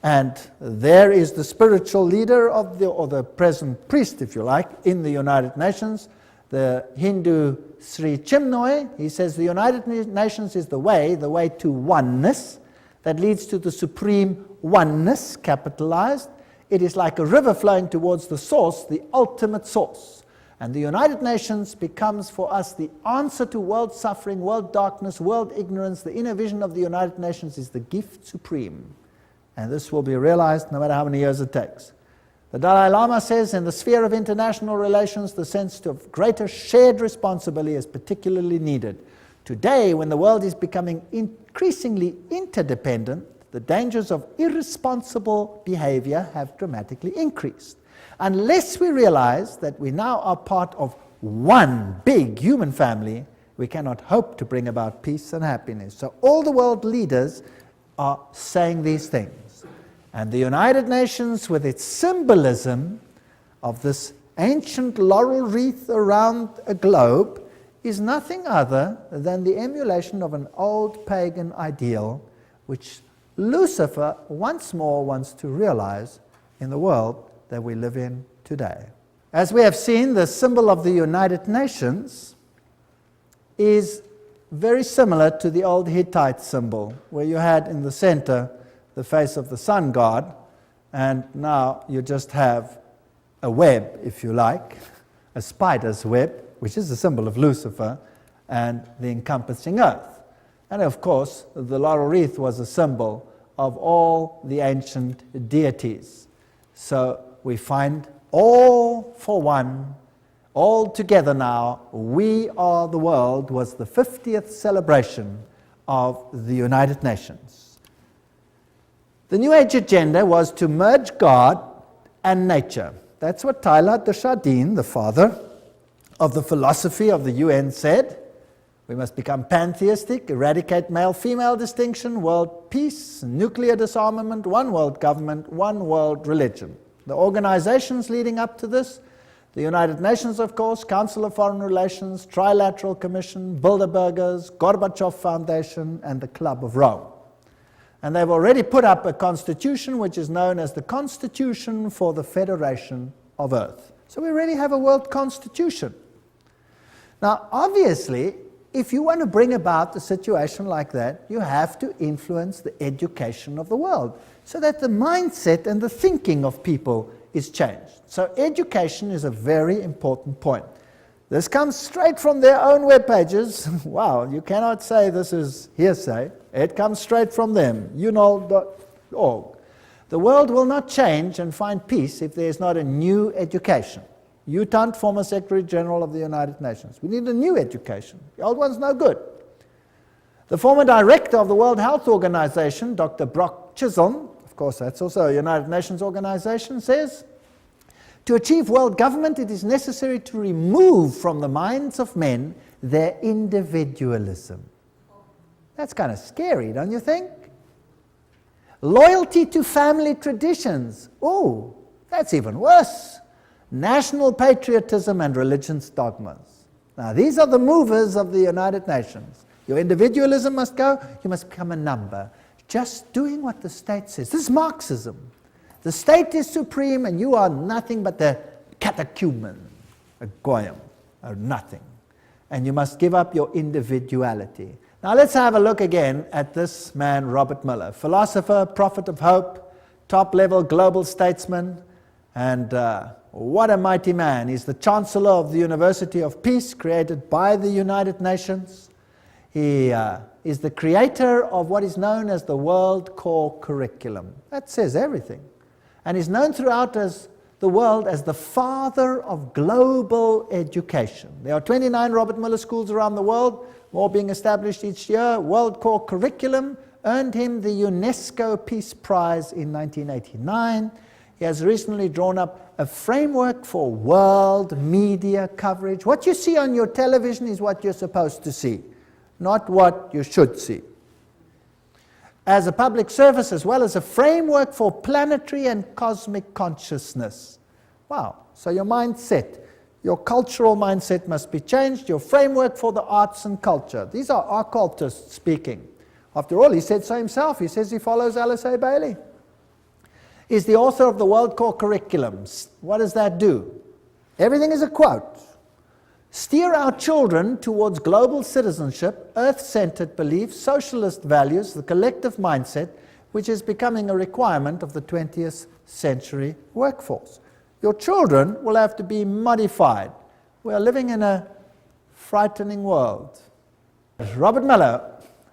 And there is the spiritual leader of or the present priest, if you like, in the United Nations, the Hindu Sri Chinmoy. He says the United Nations is the way to oneness that leads to the supreme oneness, capitalized. It is like a river flowing towards the source, the ultimate source. And the United Nations becomes for us the answer to world suffering, world darkness, world ignorance. The inner vision of the United Nations is the gift supreme. And this will be realized no matter how many years it takes. The Dalai Lama says in the sphere of international relations, the sense of greater shared responsibility is particularly needed. Today, when the world is becoming increasingly interdependent, the dangers of irresponsible behavior have dramatically increased. Unless we realize that we now are part of one big human family, we cannot hope to bring about peace and happiness. So all the world leaders are saying these things. And the United Nations, with its symbolism of this ancient laurel wreath around a globe, is nothing other than the emulation of an old pagan ideal, which Lucifer once more wants to realize in the world that we live in today. As we have seen, the symbol of the United Nations is very similar to the old Hittite symbol, where you had in the center the face of the sun god, and now you just have a web, if you like, a spider's web, which is the symbol of Lucifer, and the encompassing earth. And of course, the laurel wreath was a symbol of all the ancient deities. So we find all for one, all together now, we are the world, was the 50th celebration of the United Nations. The New Age agenda was to merge God and nature. That's what Teilhard de Chardin, the father of the philosophy of the UN, said. We must become pantheistic, eradicate male-female distinction, world peace, nuclear disarmament, one world government, one world religion. The organizations leading up to this, the United Nations, of course, Council of Foreign Relations, Trilateral Commission, Bilderbergers, Gorbachev Foundation, and the Club of Rome. And they've already put up a constitution which is known as the Constitution for the Federation of Earth. So we already have a world constitution. Now, obviously, if you want to bring about a situation like that, you have to influence the education of the world so that the mindset and the thinking of people is changed. So education is a very important point. This comes straight from their own web pages. Wow, you cannot say this is hearsay. It comes straight from them, unol.org. The world will not change and find peace if there is not a new education. U Tant, former Secretary General of the United Nations. We need a new education. The old one's no good. The former director of the World Health Organization, Dr. Brock Chisholm, of course that's also a United Nations organization, says, to achieve world government, it is necessary to remove from the minds of men their individualism. That's kind of scary, don't you think? Loyalty to family traditions. Oh, that's even worse. National patriotism and religion's dogmas. Now, these are the movers of the United Nations. Your individualism must go. You must become a number. Just doing what the state says. This is Marxism. The state is supreme and you are nothing but the catechumen, a goyim, or nothing. And you must give up your individuality. Now let's have a look again at this man, Robert Miller, philosopher, prophet of hope, top-level global statesman, and what a mighty man. He's the Chancellor of the University of Peace, created by the United Nations. He is the creator of what is known as the World Core Curriculum. That says everything. And is known throughout the world as the father of global education. There are 29 Robert Miller schools around the world, more being established each year. World Core Curriculum earned him the UNESCO Peace Prize in 1989. He has recently drawn up a framework for world media coverage. What you see on your television is what you're supposed to see, not what you should see. As a public service as well as a framework for planetary and cosmic consciousness. Wow, so your mindset, your cultural mindset must be changed, your framework for the arts and culture. These are occultists speaking. After all, he said so himself. He says he follows Alice A. Bailey. He's the author of the World Core Curriculum. What does that do? Everything is a quote. Steer our children towards global citizenship, earth-centered beliefs, socialist values, the collective mindset, which is becoming a requirement of the 20th century workforce. Your children will have to be modified. We are living in a frightening world. Robert Miller,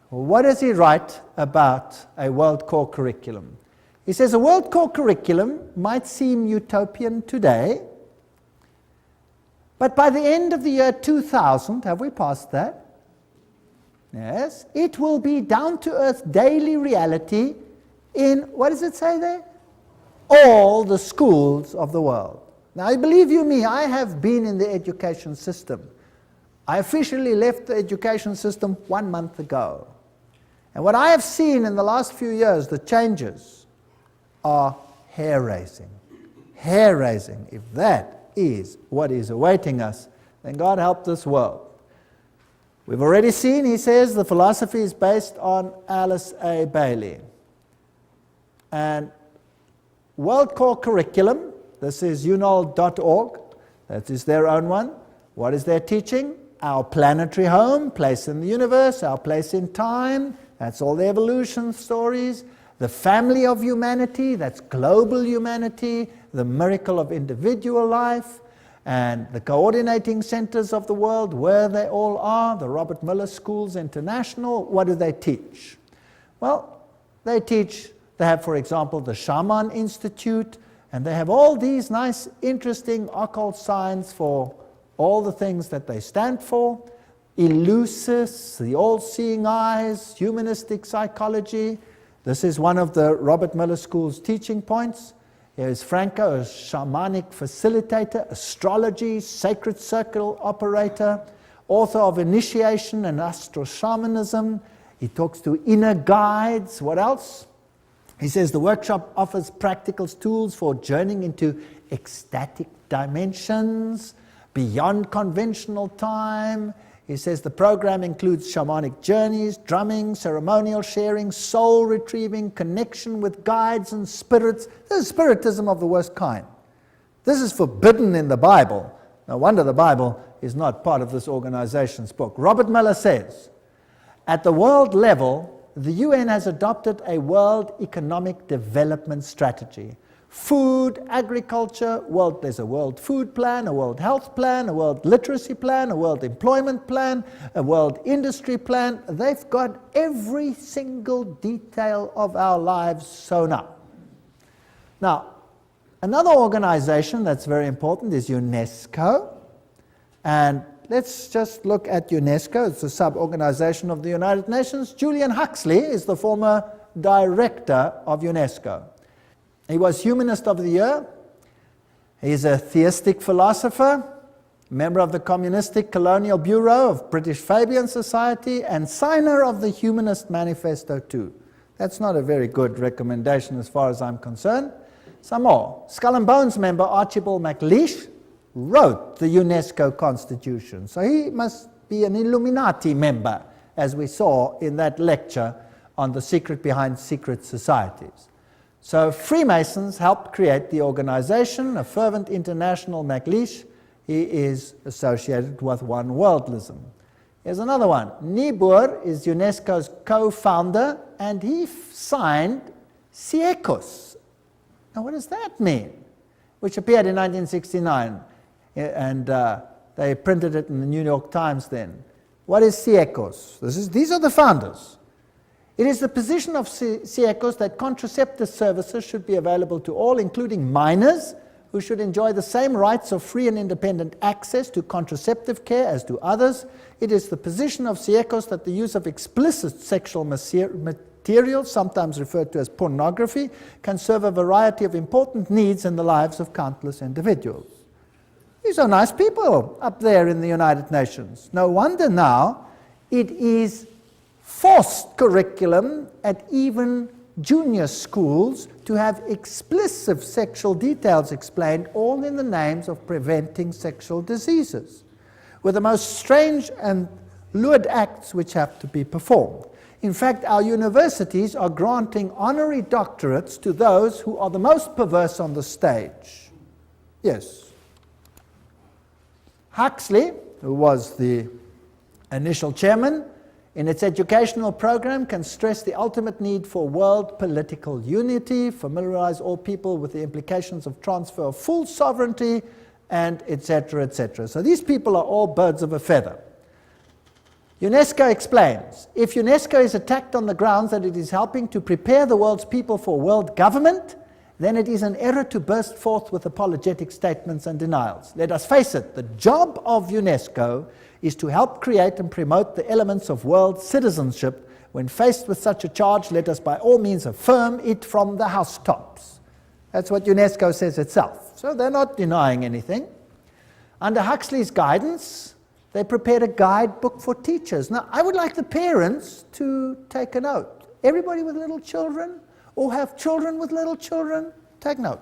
what does he write about a World Core Curriculum? He says a World Core Curriculum might seem utopian today, but by the end of the year 2000, have we passed that? Yes. It will be down-to-earth daily reality in, what does it say there? All the schools of the world. Now, believe you me, I have been in the education system. I officially left the education system 1 month ago. And what I have seen in the last few years, the changes are hair-raising. Hair-raising. If that is what is awaiting us, then God help this world. We've already seen, he says, the philosophy is based on Alice A. Bailey. And World Core Curriculum, this is unol.org, that is their own one. What is their teaching? Our planetary home, place in the universe, our place in time, that's all the evolution stories. The family of humanity, that's global humanity, the miracle of individual life, and the coordinating centers of the world, where they all are, the Robert Miller Schools International. What do they teach? Well, they have, for example, the Shaman Institute, and they have all these nice, interesting occult signs for all the things that they stand for. Eleusis, the all-seeing eyes, humanistic psychology. This is one of the Robert Miller School's teaching points. Here is Franco, a shamanic facilitator, astrology, sacred circle operator, author of Initiation and Astro Shamanism. He talks to inner guides. What else? He says the workshop offers practical tools for journeying into ecstatic dimensions, beyond conventional time. He says the program includes shamanic journeys, drumming, ceremonial sharing, soul retrieving, connection with guides and spirits. This is spiritism of the worst kind. This is forbidden in the Bible. No wonder the Bible is not part of this organization's book. Robert Miller says, at the world level, the UN has adopted a world economic development strategy. Food, agriculture, there's a world food plan, a world health plan, a world literacy plan, a world employment plan, a world industry plan. They've got every single detail of our lives sewn up. Now, another organization that's very important is UNESCO. And let's just look at UNESCO. It's a sub-organization of the United Nations. Julian Huxley is the former director of UNESCO. He was Humanist of the Year. He's a theistic philosopher, member of the Communistic Colonial Bureau of British Fabian Society, and signer of the Humanist Manifesto too. That's not a very good recommendation as far as I'm concerned. Some more. Skull and Bones member Archibald MacLeish wrote the UNESCO Constitution. So he must be an Illuminati member, as we saw in that lecture on the secret behind secret societies. So Freemasons helped create the organization, a fervent international MacLeish. He is associated with one worldlism. Here's another one. Niebuhr is UNESCO's co-founder, and he signed CIECOS. Now what does that mean? Which appeared in 1969, and they printed it in the New York Times then. What is CIECOS? These are the founders. It is the position of CIECOS that contraceptive services should be available to all, including minors, who should enjoy the same rights of free and independent access to contraceptive care as do others. It is the position of CIECOS that the use of explicit sexual material, sometimes referred to as pornography, can serve a variety of important needs in the lives of countless individuals. These are nice people up there in the United Nations. No wonder now it is forced curriculum at even junior schools to have explicit sexual details explained, all in the names of preventing sexual diseases, with the most strange and lewd acts which have to be performed. In fact, our universities are granting honorary doctorates to those who are the most perverse on the stage. Yes. Huxley, who was the initial chairman, in its educational program can stress the ultimate need for world political unity, familiarize all people with the implications of transfer of full sovereignty, and etc., etc. So these people are all birds of a feather. UNESCO explains, if UNESCO is attacked on the grounds that it is helping to prepare the world's people for world government, then it is an error to burst forth with apologetic statements and denials. Let us face it, the job of UNESCO is to help create and promote the elements of world citizenship. When faced with such a charge, let us by all means affirm it from the housetops. That's what UNESCO says itself. So they're not denying anything. Under Huxley's guidance, they prepared a guidebook for teachers. Now, I would like the parents to take a note. Everybody with little children, or have children with little children, take note.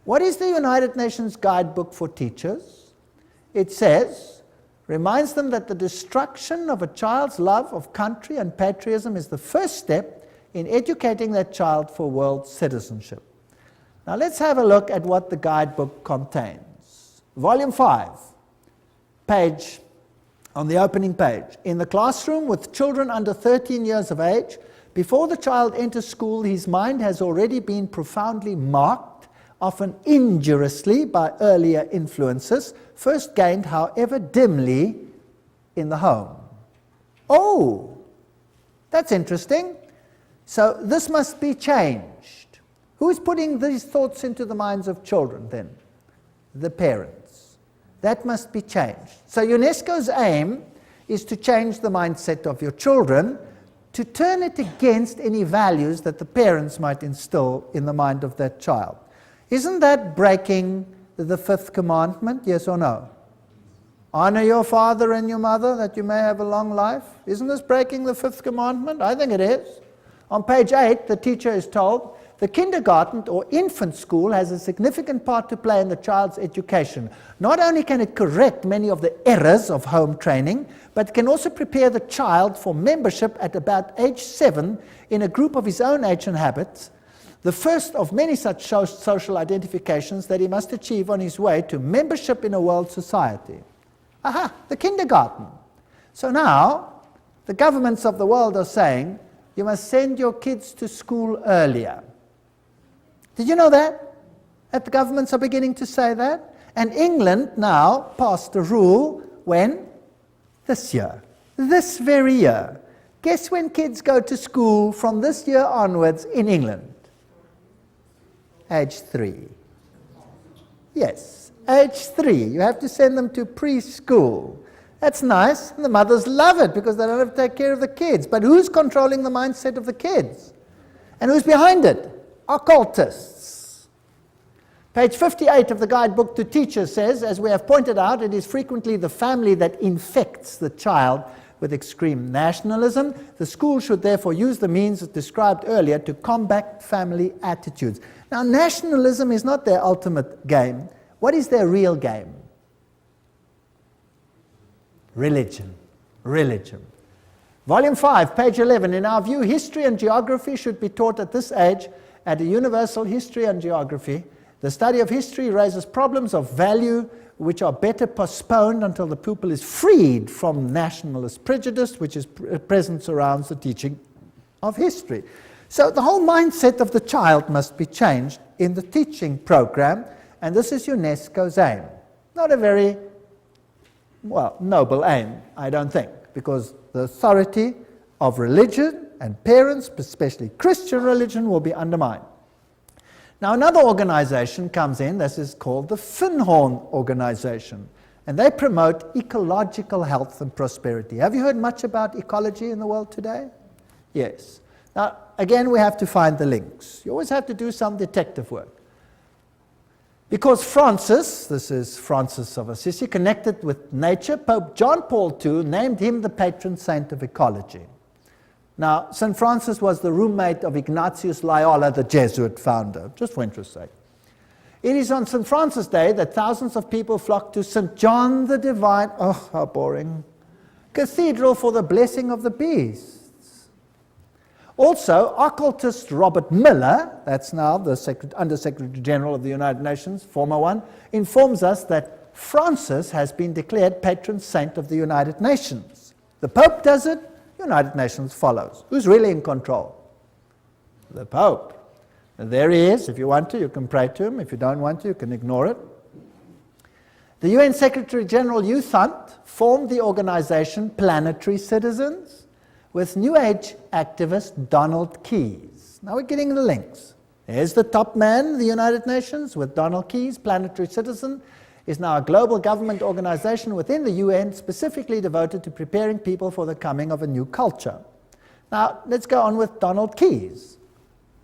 What is the United Nations Guidebook for Teachers? It says, reminds them that the destruction of a child's love of country and patriotism is the first step in educating that child for world citizenship. Now let's have a look at what the guidebook contains. Volume 5, page, on the opening page. In the classroom with children under 13 years of age, before the child enters school, his mind has already been profoundly marked, often injuriously by earlier influences, first gained, however dimly, in the home. Oh, that's interesting. So this must be changed. Who is putting these thoughts into the minds of children then? The parents. That must be changed. So UNESCO's aim is to change the mindset of your children, to turn it against any values that the parents might instill in the mind of that child. Isn't that breaking the fifth commandment, yes or no? Honor your father and your mother that you may have a long life. Isn't this breaking the fifth commandment? I think it is. On page 8, the teacher is told, the kindergarten or infant school has a significant part to play in the child's education. Not only can it correct many of the errors of home training, but can also prepare the child for membership at about age 7 in a group of his own age and habits, the first of many such social identifications that he must achieve on his way to membership in a world society. Aha, the kindergarten. So now, the governments of the world are saying, you must send your kids to school earlier. Did you know that? That the governments are beginning to say that? And England now passed a rule when? This year. This very year. Guess when kids go to school from this year onwards in England? Age 3. Yes, age 3. You have to send them to preschool. That's nice, and the mothers love it because they don't have to take care of the kids. But who's controlling the mindset of the kids? And who's behind it? Occultists. Page 58 of the guidebook to teachers says, as we have pointed out, it is frequently the family that infects the child with extreme nationalism. The school should therefore use the means described earlier to combat family attitudes. Now, nationalism is not their ultimate game. What is their real game? Religion. Religion. Volume 5, page 11. In our view, history and geography should be taught at this age at a universal history and geography. The study of history raises problems of value which are better postponed until the pupil is freed from nationalist prejudice, which is present surrounds the teaching of history. So the whole mindset of the child must be changed in the teaching program, and this is UNESCO's aim. Not a very, well, noble aim, I don't think, because the authority of religion and parents, especially Christian religion, will be undermined. Now another organization comes in, this is called the Finhorn organization, and they promote ecological health and prosperity. Have you heard much about ecology in the world today? Yes. Now again, we have to find the links. You always have to do some detective work. Because Francis, this is Francis of Assisi, connected with nature, Pope John Paul II named him the patron saint of ecology. Now, St. Francis was the roommate of Ignatius Loyola, the Jesuit founder, just for interest's sake. It is on St. Francis Day that thousands of people flock to St. John the Divine, oh, how boring, Cathedral for the blessing of the beasts. Also, occultist Robert Miller, that's now the Under-Secretary General of the United Nations, former one, informs us that Francis has been declared patron saint of the United Nations. The Pope does it, United Nations follows. Who's really in control? The Pope. And there he is. If you want to, you can pray to him. If you don't want to, you can ignore it. The UN Secretary General U Thant formed the organization Planetary Citizens with New Age activist Donald Keyes. Now we're getting the links. There's the top man of the United Nations with Donald Keyes. Planetary Citizen is now a global government organization within the UN specifically devoted to preparing people for the coming of a new culture. Now, let's go on with Donald Keyes.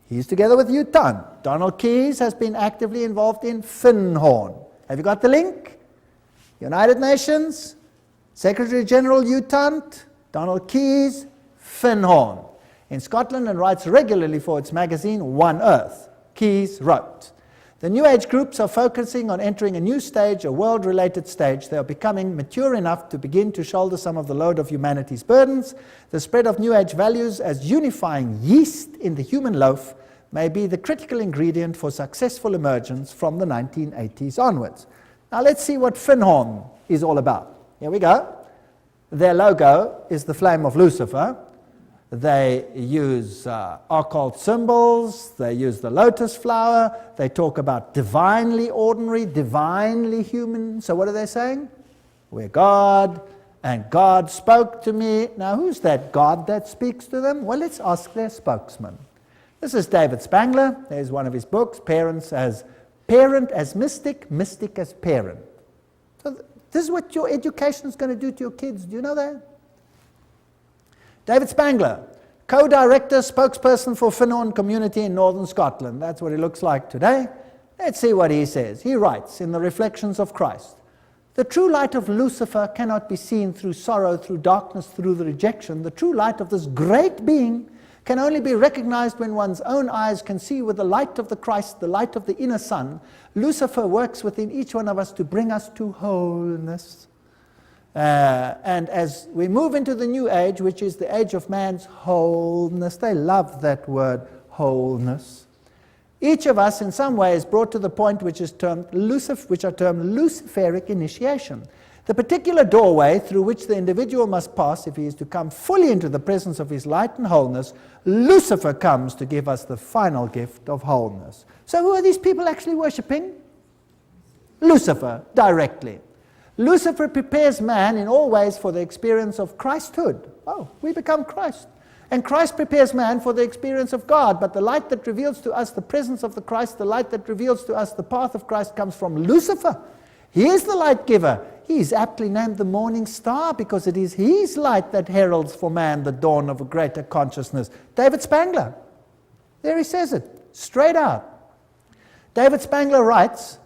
He's together with U Thant. Donald Keyes has been actively involved in Finhorn. Have you got the link? United Nations, Secretary General U Thant, Donald Keyes, Finhorn. In Scotland and writes regularly for its magazine One Earth. Keyes wrote, "The New Age groups are focusing on entering a new stage, a world-related stage. They are becoming mature enough to begin to shoulder some of the load of humanity's burdens. The spread of New Age values as unifying yeast in the human loaf may be the critical ingredient for successful emergence from the 1980s onwards." Now let's see what Finhorn is all about. Here we go. Their logo is the flame of Lucifer. They use occult symbols, they use the lotus flower, they talk about divinely ordinary, divinely human. So what are they saying? We're God, and God spoke to me. Now who's that God that speaks to them? Well, let's ask their spokesman. This is David Spangler. There's one of his books, Parent as Mystic, Mystic as Parent. So this is what your education is going to do to your kids. Do you know that? David Spangler, co-director, spokesperson for Finhorn community in northern Scotland. That's what he looks like today. Let's see what he says. He writes in the Reflections of Christ, "The true light of Lucifer cannot be seen through sorrow, through darkness, through the rejection. The true light of this great being can only be recognized when one's own eyes can see with the light of the Christ, the light of the inner sun. Lucifer works within each one of us to bring us to wholeness. And as we move into the new age, which is the age of man's wholeness," they love that word, wholeness, "each of us in some way is brought to the point which are termed Luciferic initiation. The particular doorway through which the individual must pass if he is to come fully into the presence of his light and wholeness, Lucifer comes to give us the final gift of wholeness. So who are these people actually worshipping? Lucifer, directly. Lucifer prepares man in all ways for the experience of Christhood. Oh, we become Christ. And Christ prepares man for the experience of God. But the light that reveals to us the presence of the Christ, the light that reveals to us the path of Christ, comes from Lucifer. He is the light giver. He is aptly named the morning star because it is his light that heralds for man the dawn of a greater consciousness. David Spangler. There he says it, straight out. David Spangler writes,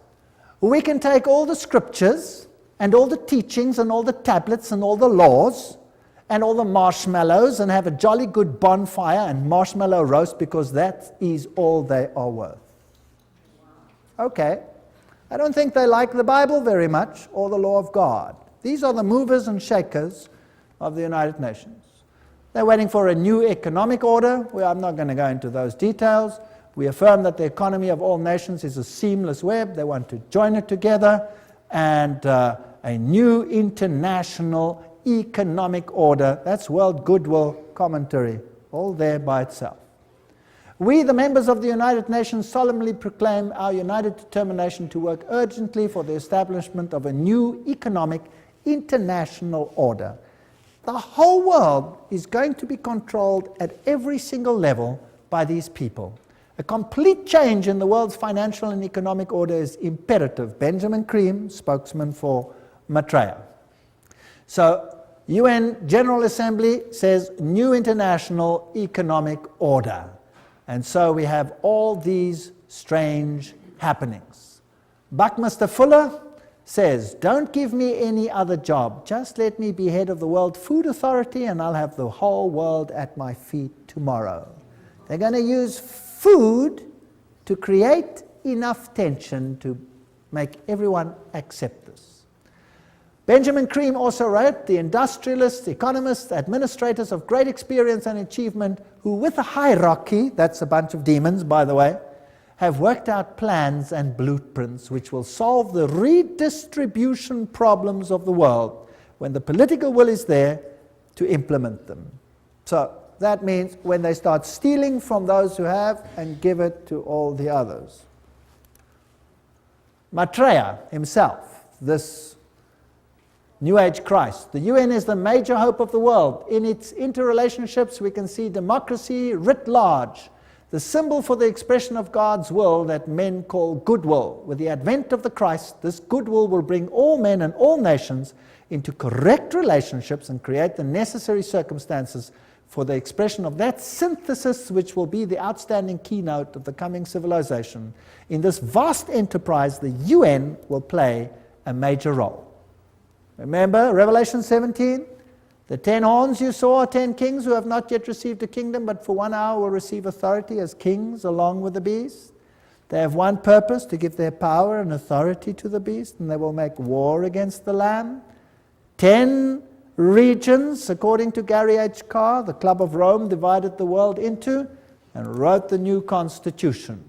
we can take all the scriptures and all the teachings and all the tablets and all the laws and all the marshmallows and have a jolly good bonfire and marshmallow roast because that is all they are worth. Okay. I don't think they like the Bible very much or the law of God. These are the movers and shakers of the United Nations. They're waiting for a new economic order. Well, I'm not going to go into those details. We affirm that the economy of all nations is a seamless web. They want to join it together, and a new international economic order. That's World Goodwill Commentary, all there by itself. We, the members of the United Nations, solemnly proclaim our united determination to work urgently for the establishment of a new economic international order. The whole world is going to be controlled at every single level by these people. A complete change in the world's financial and economic order is imperative. Benjamin Cream, spokesman for Maitreya. So, UN General Assembly says new international economic order. And so we have all these strange happenings. Buckminster Fuller says, don't give me any other job. Just let me be head of the World Food Authority and I'll have the whole world at my feet tomorrow. They're going to use food to create enough tension to make everyone accept this. Benjamin Cream also wrote, the industrialists, economists, administrators of great experience and achievement who with a hierarchy, that's a bunch of demons by the way, have worked out plans and blueprints which will solve the redistribution problems of the world when the political will is there to implement them. So that means when they start stealing from those who have and give it to all the others. Maitreya himself, this New Age Christ. The UN is the major hope of the world. In its interrelationships, we can see democracy writ large, the symbol for the expression of God's will that men call goodwill. With the advent of the Christ, this goodwill will bring all men and all nations into correct relationships and create the necessary circumstances for the expression of that synthesis which will be the outstanding keynote of the coming civilization. In this vast enterprise, the UN will play a major role. Remember Revelation 17? The 10 horns you saw are 10 kings who have not yet received a kingdom, but for 1 hour will receive authority as kings along with the beast. They have one purpose, to give their power and authority to the beast, and they will make war against the Lamb. 10 regions, according to Gary H. Carr, the Club of Rome divided the world into and wrote the new constitution.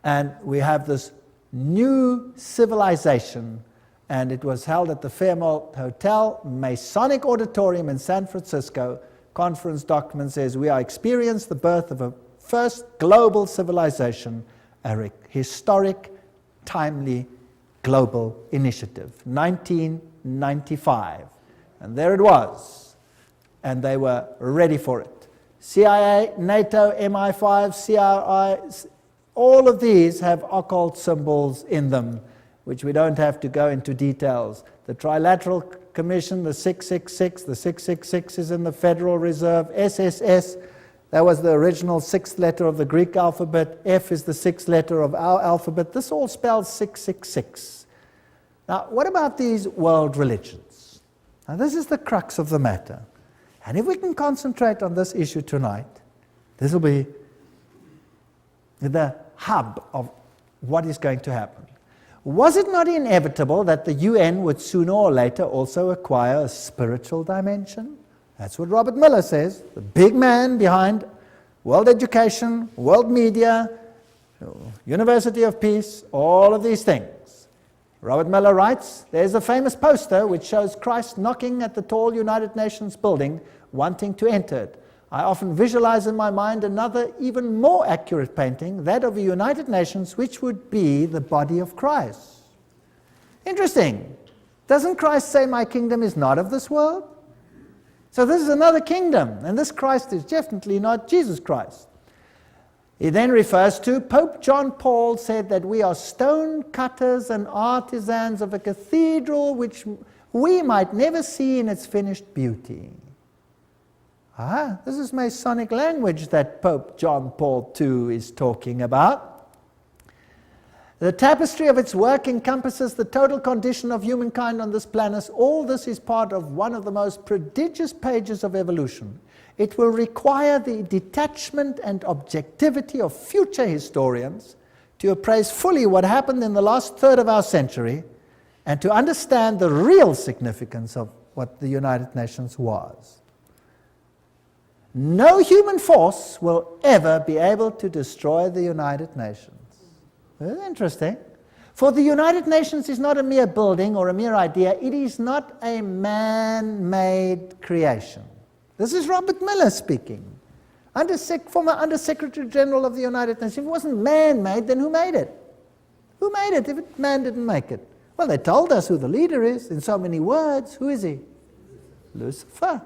And we have this new civilization, and it was held at the Fairmont Hotel, Masonic Auditorium in San Francisco. Conference document says, we are experiencing the birth of a first global civilization, a historic, timely global initiative, 1995. And there it was, and they were ready for it. CIA, NATO, MI5, CRI, all of these have occult symbols in them, which we don't have to go into details. The Trilateral Commission, the 666, the 666 is in the Federal Reserve, SSS, that was the original 6th letter of the Greek alphabet, F is the 6th letter of our alphabet, this all spells 666. Now, what about these world religions? Now, this is the crux of the matter. And if we can concentrate on this issue tonight, this will be the hub of what is going to happen. Was it not inevitable that the UN would sooner or later also acquire a spiritual dimension? That's what Robert Miller says, the big man behind world education, world media, University of Peace, all of these things. Robert Miller writes, there's a famous poster which shows Christ knocking at the tall United Nations building, wanting to enter it. I often visualize in my mind another, even more accurate painting, that of the United Nations, which would be the body of Christ. Interesting. Doesn't Christ say, my kingdom is not of this world? So this is another kingdom, and this Christ is definitely not Jesus Christ. He then refers to Pope John Paul said that we are stone cutters and artisans of a cathedral which we might never see in its finished beauty. This is Masonic language that Pope John Paul II is talking about. The tapestry of its work encompasses the total condition of humankind on this planet. All this is part of one of the most prodigious pages of evolution. It will require the detachment and objectivity of future historians to appraise fully what happened in the last third of our century and to understand the real significance of what the United Nations was. No human force will ever be able to destroy the United Nations. Very interesting. For the United Nations is not a mere building or a mere idea. It is not a man-made creation. This is Robert Miller speaking, former Under-Secretary General of the United Nations. If it wasn't man-made, then who made it? Who made it if man didn't make it? Well, they told us who the leader is in so many words. Who is he? Lucifer.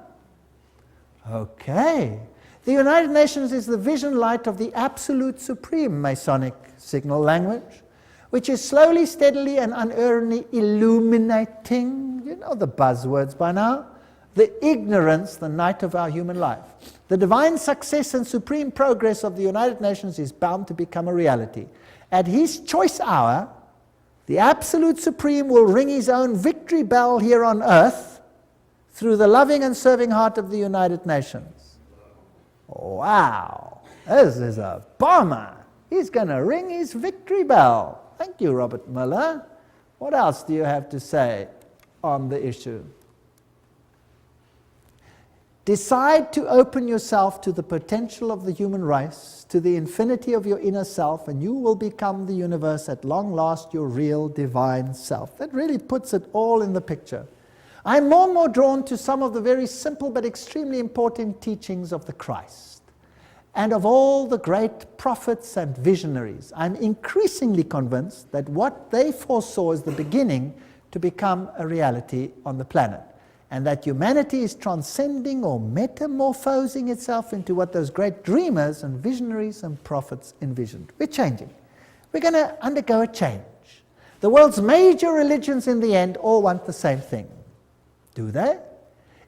Okay. The United Nations is the vision light of the absolute supreme Masonic signal language, which is slowly, steadily, and unerringly illuminating, you know the buzzwords by now, the ignorance, the night of our human life. The divine success and supreme progress of the United Nations is bound to become a reality. At his choice hour, the absolute supreme will ring his own victory bell here on earth through the loving and serving heart of the United Nations. Wow, this is a bomber. He's going to ring his victory bell. Thank you, Robert Miller. What else do you have to say on the issue? Decide to open yourself to the potential of the human race, to the infinity of your inner self, and you will become the universe at long last, your real divine self. That really puts it all in the picture. I'm more and more drawn to some of the very simple but extremely important teachings of the Christ and of all the great prophets and visionaries. I'm increasingly convinced that what they foresaw is the beginning to become a reality on the planet, and that humanity is transcending or metamorphosing itself into what those great dreamers and visionaries and prophets envisioned. We're changing. We're going to undergo a change. The world's major religions in the end all want the same thing. Do they?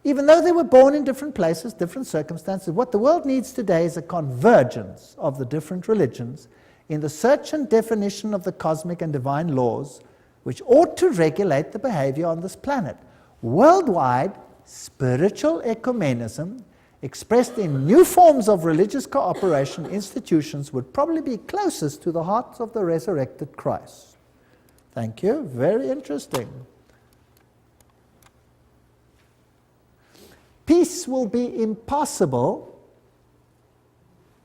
Even though they were born in different places, different circumstances, what the world needs today is a convergence of the different religions in the search and definition of the cosmic and divine laws which ought to regulate the behavior on this planet. Worldwide, spiritual ecumenism, expressed in new forms of religious cooperation institutions, would probably be closest to the hearts of the resurrected Christ. Thank you. Very interesting. Peace will be impossible,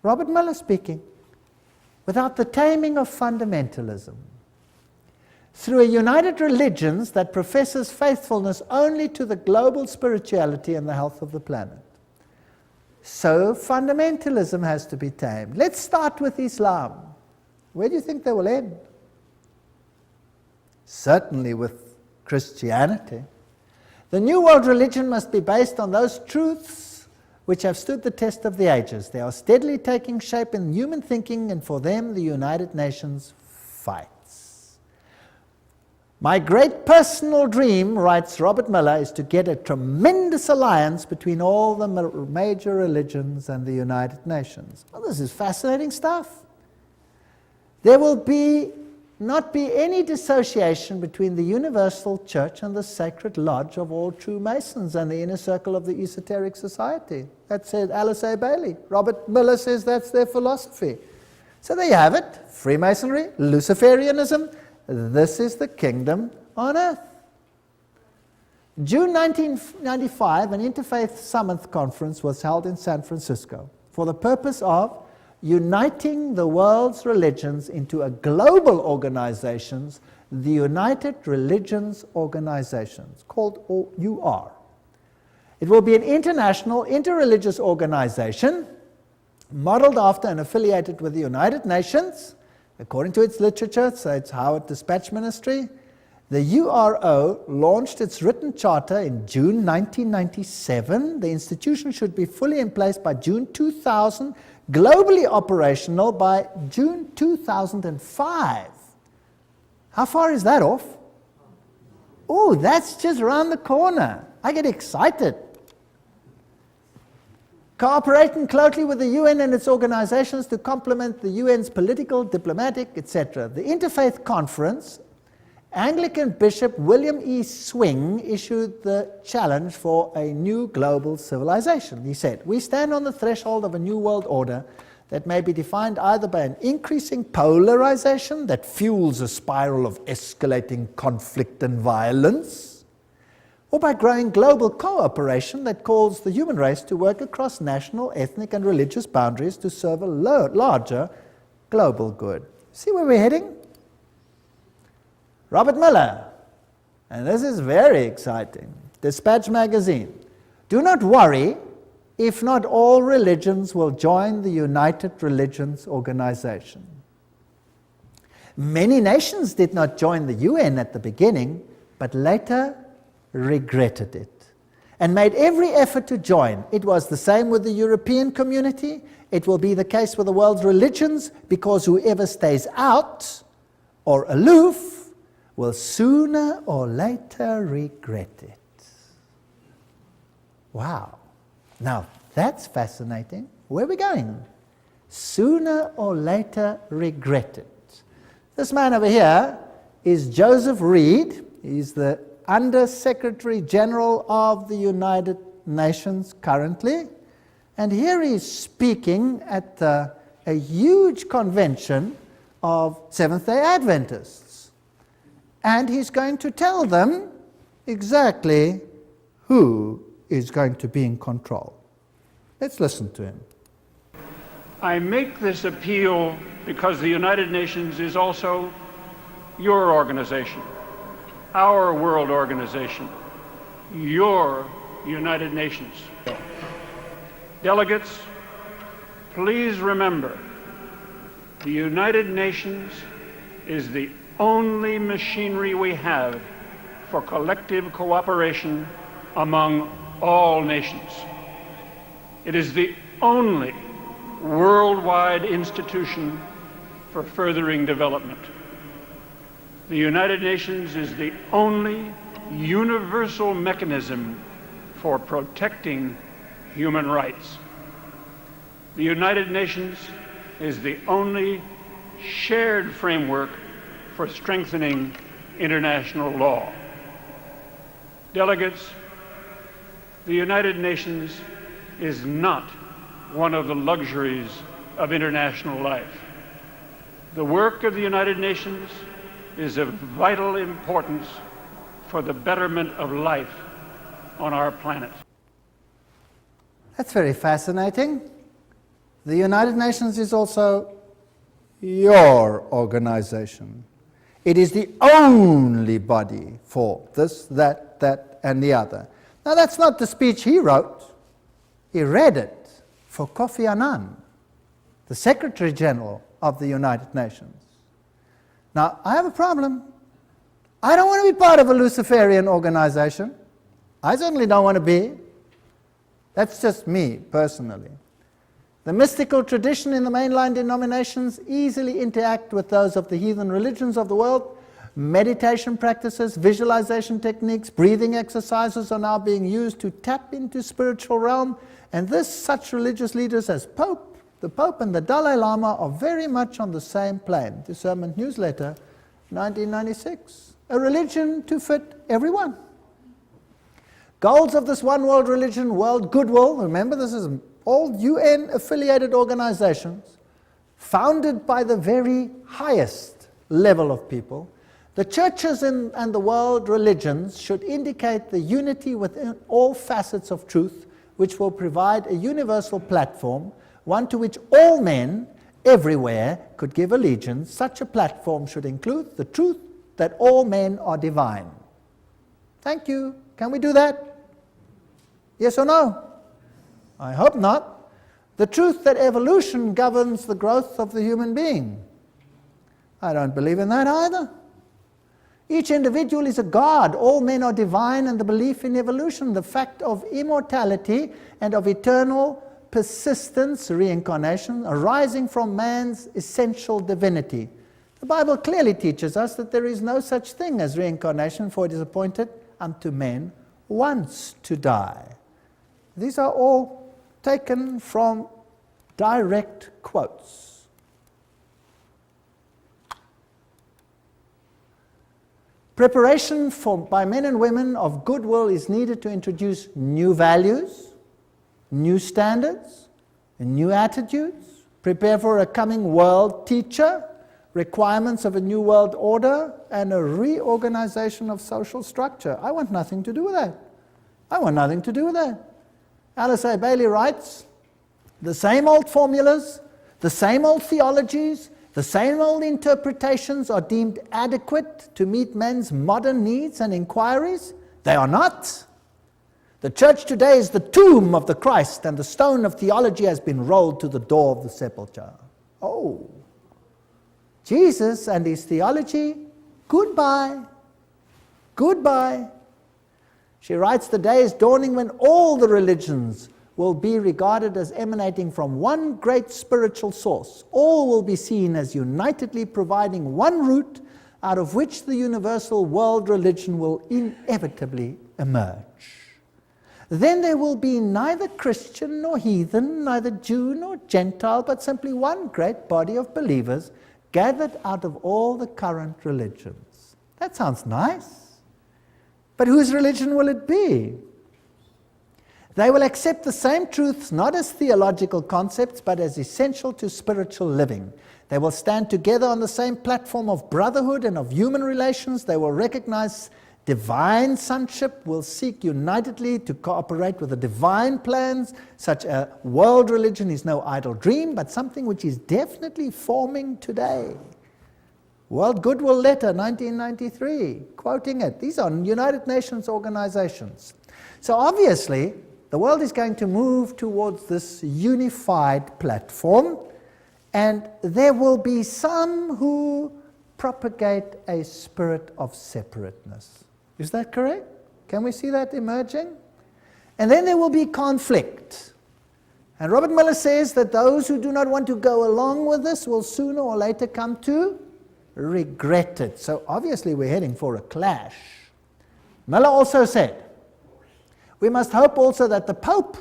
Robert Miller speaking, without the taming of fundamentalism. Through a united religions that professes faithfulness only to the global spirituality and the health of the planet. So fundamentalism has to be tamed. Let's start with Islam. Where do you think they will end? Certainly with Christianity. The New World religion must be based on those truths which have stood the test of the ages. They are steadily taking shape in human thinking, and for them the United Nations fights. My great personal dream, writes Robert Miller, is to get a tremendous alliance between all the major religions and the United Nations. Well, this is fascinating stuff. There will not be any dissociation between the universal church and the sacred lodge of all true Masons and the inner circle of the esoteric society. That said Alice A. Bailey. Robert Miller says that's their philosophy. So there you have it. Freemasonry, Luciferianism. This is the kingdom on earth. June 1995, an Interfaith Summit conference was held in San Francisco for the purpose of uniting the world's religions into a global organization the United Religions Organization, called UR. It will be an international, interreligious organization modeled after and affiliated with the United Nations, according to its literature, so it's Howard Dispatch Ministry. The URO launched its written charter in June 1997. The institution should be fully in place by June 2000, globally operational by June 2005. How far is that off? Oh, that's just around the corner. I get excited. Cooperating closely with the UN and its organizations to complement the UN's political, diplomatic, etc. The Interfaith Conference, Anglican Bishop William E. Swing issued the challenge for a new global civilization. He said, "We stand on the threshold of a new world order that may be defined either by an increasing polarization that fuels a spiral of escalating conflict and violence, or by growing global cooperation that calls the human race to work across national, ethnic, and religious boundaries to serve a larger global good." See where we're heading? Robert Miller, and this is very exciting, Dispatch magazine. "Do not worry if not all religions will join the United Religions Organization." Many nations did not join the UN at the beginning, but later regretted it and made every effort to join. It was the same with the European community. It will be the case with the world's religions, because whoever stays out or aloof will sooner or later regret it. Wow. Now, that's fascinating. Where are we going? Sooner or later regret it. This man over here is Joseph Reed. He's the Under Secretary General of the United Nations currently. And here he's speaking at a huge convention of Seventh-day Adventists. And he's going to tell them exactly who is going to be in control. Let's listen to him. I make this appeal because the United Nations is also your organization, our world organization, your United Nations. Delegates, please remember, the United Nations is the only machinery we have for collective cooperation among all nations. It is the only worldwide institution for furthering development. The United Nations is the only universal mechanism for protecting human rights. The United Nations is the only shared framework for strengthening international law. Delegates, the United Nations is not one of the luxuries of international life. The work of the United Nations is of vital importance for the betterment of life on our planet. That's very fascinating. The United Nations is also your organization. It is the only body for this, that, and the other. Now, that's not the speech he wrote. He read it for Kofi Annan, the Secretary General of the United Nations. Now, I have a problem. I don't want to be part of a Luciferian organization. I certainly don't want to be. That's just me, personally. The mystical tradition in the mainline denominations easily interact with those of the heathen religions of the world. Meditation practices, visualization techniques, breathing exercises are now being used to tap into spiritual realm, and such religious leaders as the Pope and the Dalai Lama are very much on the same plane. Discernment Newsletter, 1996. A religion to fit everyone. Goals of this one world religion, world goodwill, remember this is all UN-affiliated organizations, founded by the very highest level of people. The churches and the world religions should indicate the unity within all facets of truth, which will provide a universal platform, one to which all men everywhere could give allegiance. Such a platform should include the truth that all men are divine. Thank you. Can we do that? Yes or no? I hope not. The truth that evolution governs the growth of the human being. I don't believe in that either. Each individual is a god. All men are divine, and the belief in evolution, the fact of immortality and of eternal persistence, reincarnation, arising from man's essential divinity. The Bible clearly teaches us that there is no such thing as reincarnation, for it is appointed unto men once to die. These are all taken from direct quotes. Preparation by men and women of goodwill is needed to introduce new values, new standards, and new attitudes, prepare for a coming world teacher, requirements of a new world order, and a reorganization of social structure. I want nothing to do with that. I want nothing to do with that. Alice A. Bailey writes, the same old formulas, the same old theologies, the same old interpretations are deemed adequate to meet men's modern needs and inquiries. They are not. The church today is the tomb of the Christ, and the stone of theology has been rolled to the door of the sepulchre. Oh, Jesus and his theology, goodbye. Goodbye. She writes, the day is dawning when all the religions will be regarded as emanating from one great spiritual source. All will be seen as unitedly providing one root out of which the universal world religion will inevitably emerge. Then there will be neither Christian nor heathen, neither Jew nor Gentile, but simply one great body of believers gathered out of all the current religions. That sounds nice. But whose religion will it be? They will accept the same truths not as theological concepts, but as essential to spiritual living. They will stand together on the same platform of brotherhood and of human relations. They will recognize divine sonship, will seek unitedly to cooperate with the divine plans. Such a world religion is no idle dream, but something which is definitely forming today. World Goodwill Letter, 1993, quoting it. These are United Nations organizations. So obviously, the world is going to move towards this unified platform, and there will be some who propagate a spirit of separateness. Is that correct? Can we see that emerging? And then there will be conflict. And Robert Miller says that those who do not want to go along with this will sooner or later come to regret it. So obviously we're heading for a clash. Miller also said, we must hope also that the Pope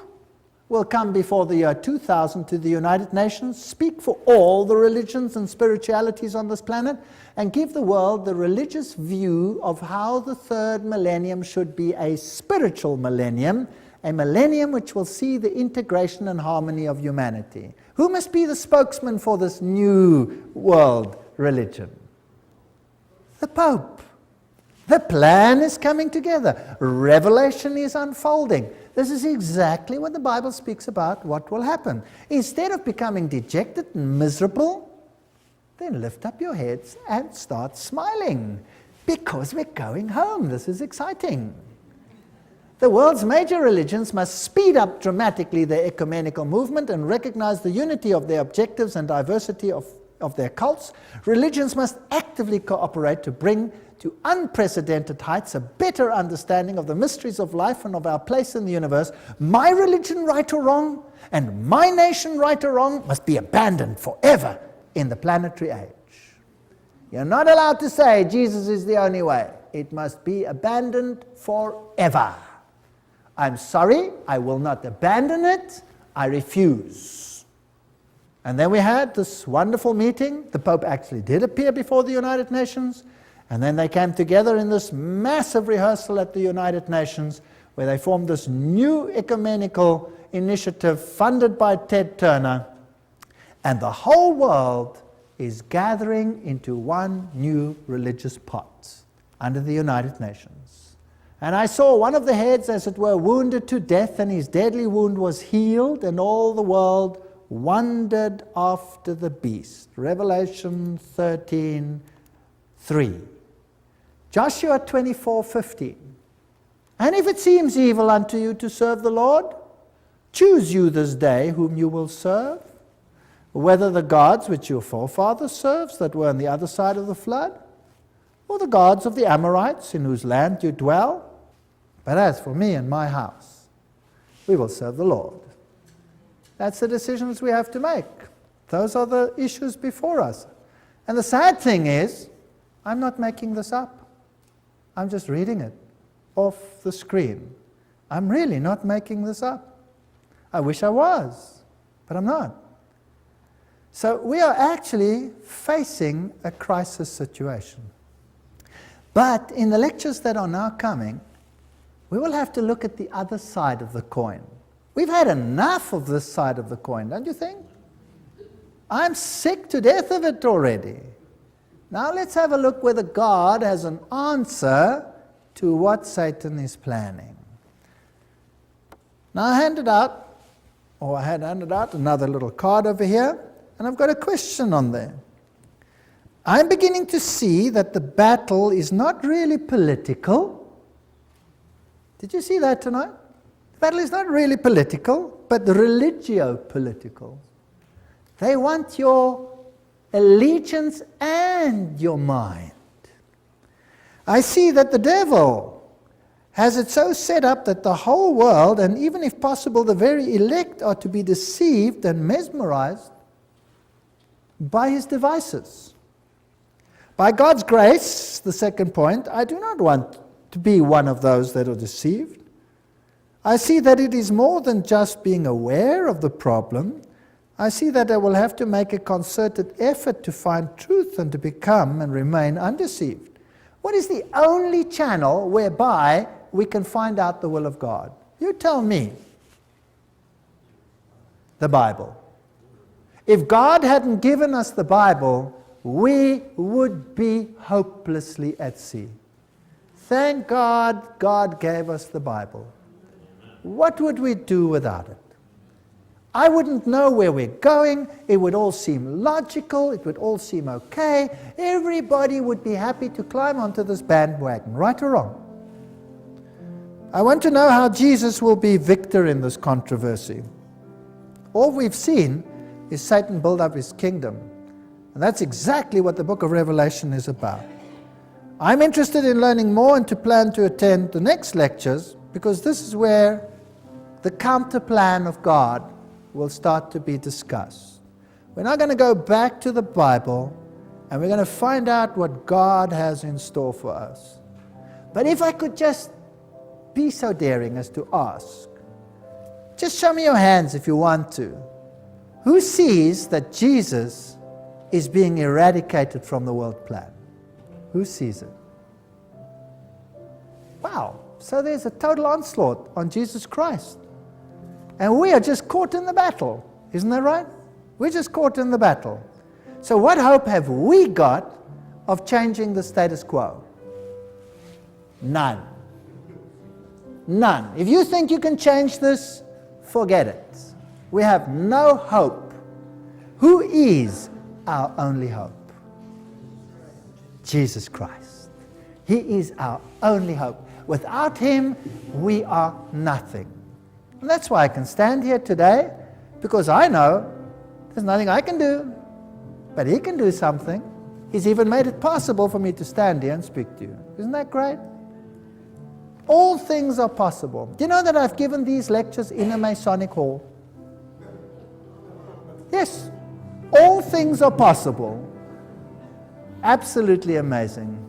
will come before the year 2000 to the United Nations, speak for all the religions and spiritualities on this planet, and give the world the religious view of how the third millennium should be a spiritual millennium, a millennium which will see the integration and harmony of humanity. Who must be the spokesman for this new world religion? The Pope. The plan is coming together. Revelation is unfolding. This is exactly what the Bible speaks about what will happen. Instead of becoming dejected and miserable, then lift up your heads and start smiling, because we're going home. This is exciting. The world's major religions must speed up dramatically their ecumenical movement and recognize the unity of their objectives and diversity of their cults. Religions must actively cooperate to bring to unprecedented heights a better understanding of the mysteries of life and of our place in the universe. My religion, right or wrong, and my nation, right or wrong, must be abandoned forever in the planetary age. You're not allowed to say Jesus is the only way. It must be abandoned forever. I'm sorry, I will not abandon it. I refuse. And then we had this wonderful meeting. The Pope actually did appear before the United Nations. And then they came together in this massive rehearsal at the United Nations, where they formed this new ecumenical initiative funded by Ted Turner. And the whole world is gathering into one new religious pot under the United Nations. And I saw one of the heads, as it were, wounded to death, and his deadly wound was healed, and all the world wondered after the beast. Revelation 13:3. Joshua 24:15. And if it seems evil unto you to serve the Lord, choose you this day whom you will serve, whether the gods which your forefathers served that were on the other side of the flood, or the gods of the Amorites in whose land you dwell. But as for me and my house, we will serve the Lord. That's the decisions we have to make. Those are the issues before us. And the sad thing is, I'm not making this up. I'm just reading it off the screen. I'm really not making this up. I wish I was, but I'm not. So we are actually facing a crisis situation. But in the lectures that are now coming, we will have to look at the other side of the coin. We've had enough of this side of the coin, don't you think? I'm sick to death of it already. Now let's have a look whether God has an answer to what Satan is planning. Now I had handed out another little card over here, and I've got a question on there. I'm beginning to see that the battle is not really political. Did you see that tonight? The battle is not really political, but religio-political. They want your allegiance and your mind. I see that the devil has it so set up that the whole world, and even if possible the very elect, are to be deceived and mesmerized by his devices. By God's grace, the second point, I do not want to be one of those that are deceived. I see that it is more than just being aware of the problem. I see that I will have to make a concerted effort to find truth and to become and remain undeceived. What is the only channel whereby we can find out the will of God? You tell me. The Bible. If God hadn't given us the Bible, we would be hopelessly at sea. Thank God, God gave us the Bible. What would we do without it? I wouldn't know where we're going. It would all seem logical. It would all seem okay. Everybody would be happy to climb onto this bandwagon, right or wrong. I want to know how Jesus will be victor in this controversy. All we've seen is Satan build up his kingdom. And that's exactly what the book of Revelation is about. I'm interested in learning more and to plan to attend the next lectures, because this is where the counter plan of God will start to be discussed. We're now going to go back to the Bible, and we're going to find out what God has in store for us. But if I could just be so daring as to ask, just show me your hands if you want to. Who sees that Jesus is being eradicated from the world plan? Who sees it? Wow, so there's a total onslaught on Jesus Christ. And we are just caught in the battle. Isn't that right? We're just caught in the battle. So what hope have we got of changing the status quo? None. None. If you think you can change this, forget it. We have no hope. Who is our only hope? Jesus Christ. He is our only hope. Without him, we are nothing. And that's why I can stand here today, because I know there's nothing I can do, but he can do something. He's even made it possible for me to stand here and speak to you. Isn't that great? All things are possible. Do you know that I've given these lectures in a Masonic hall? Yes. All things are possible. Absolutely amazing.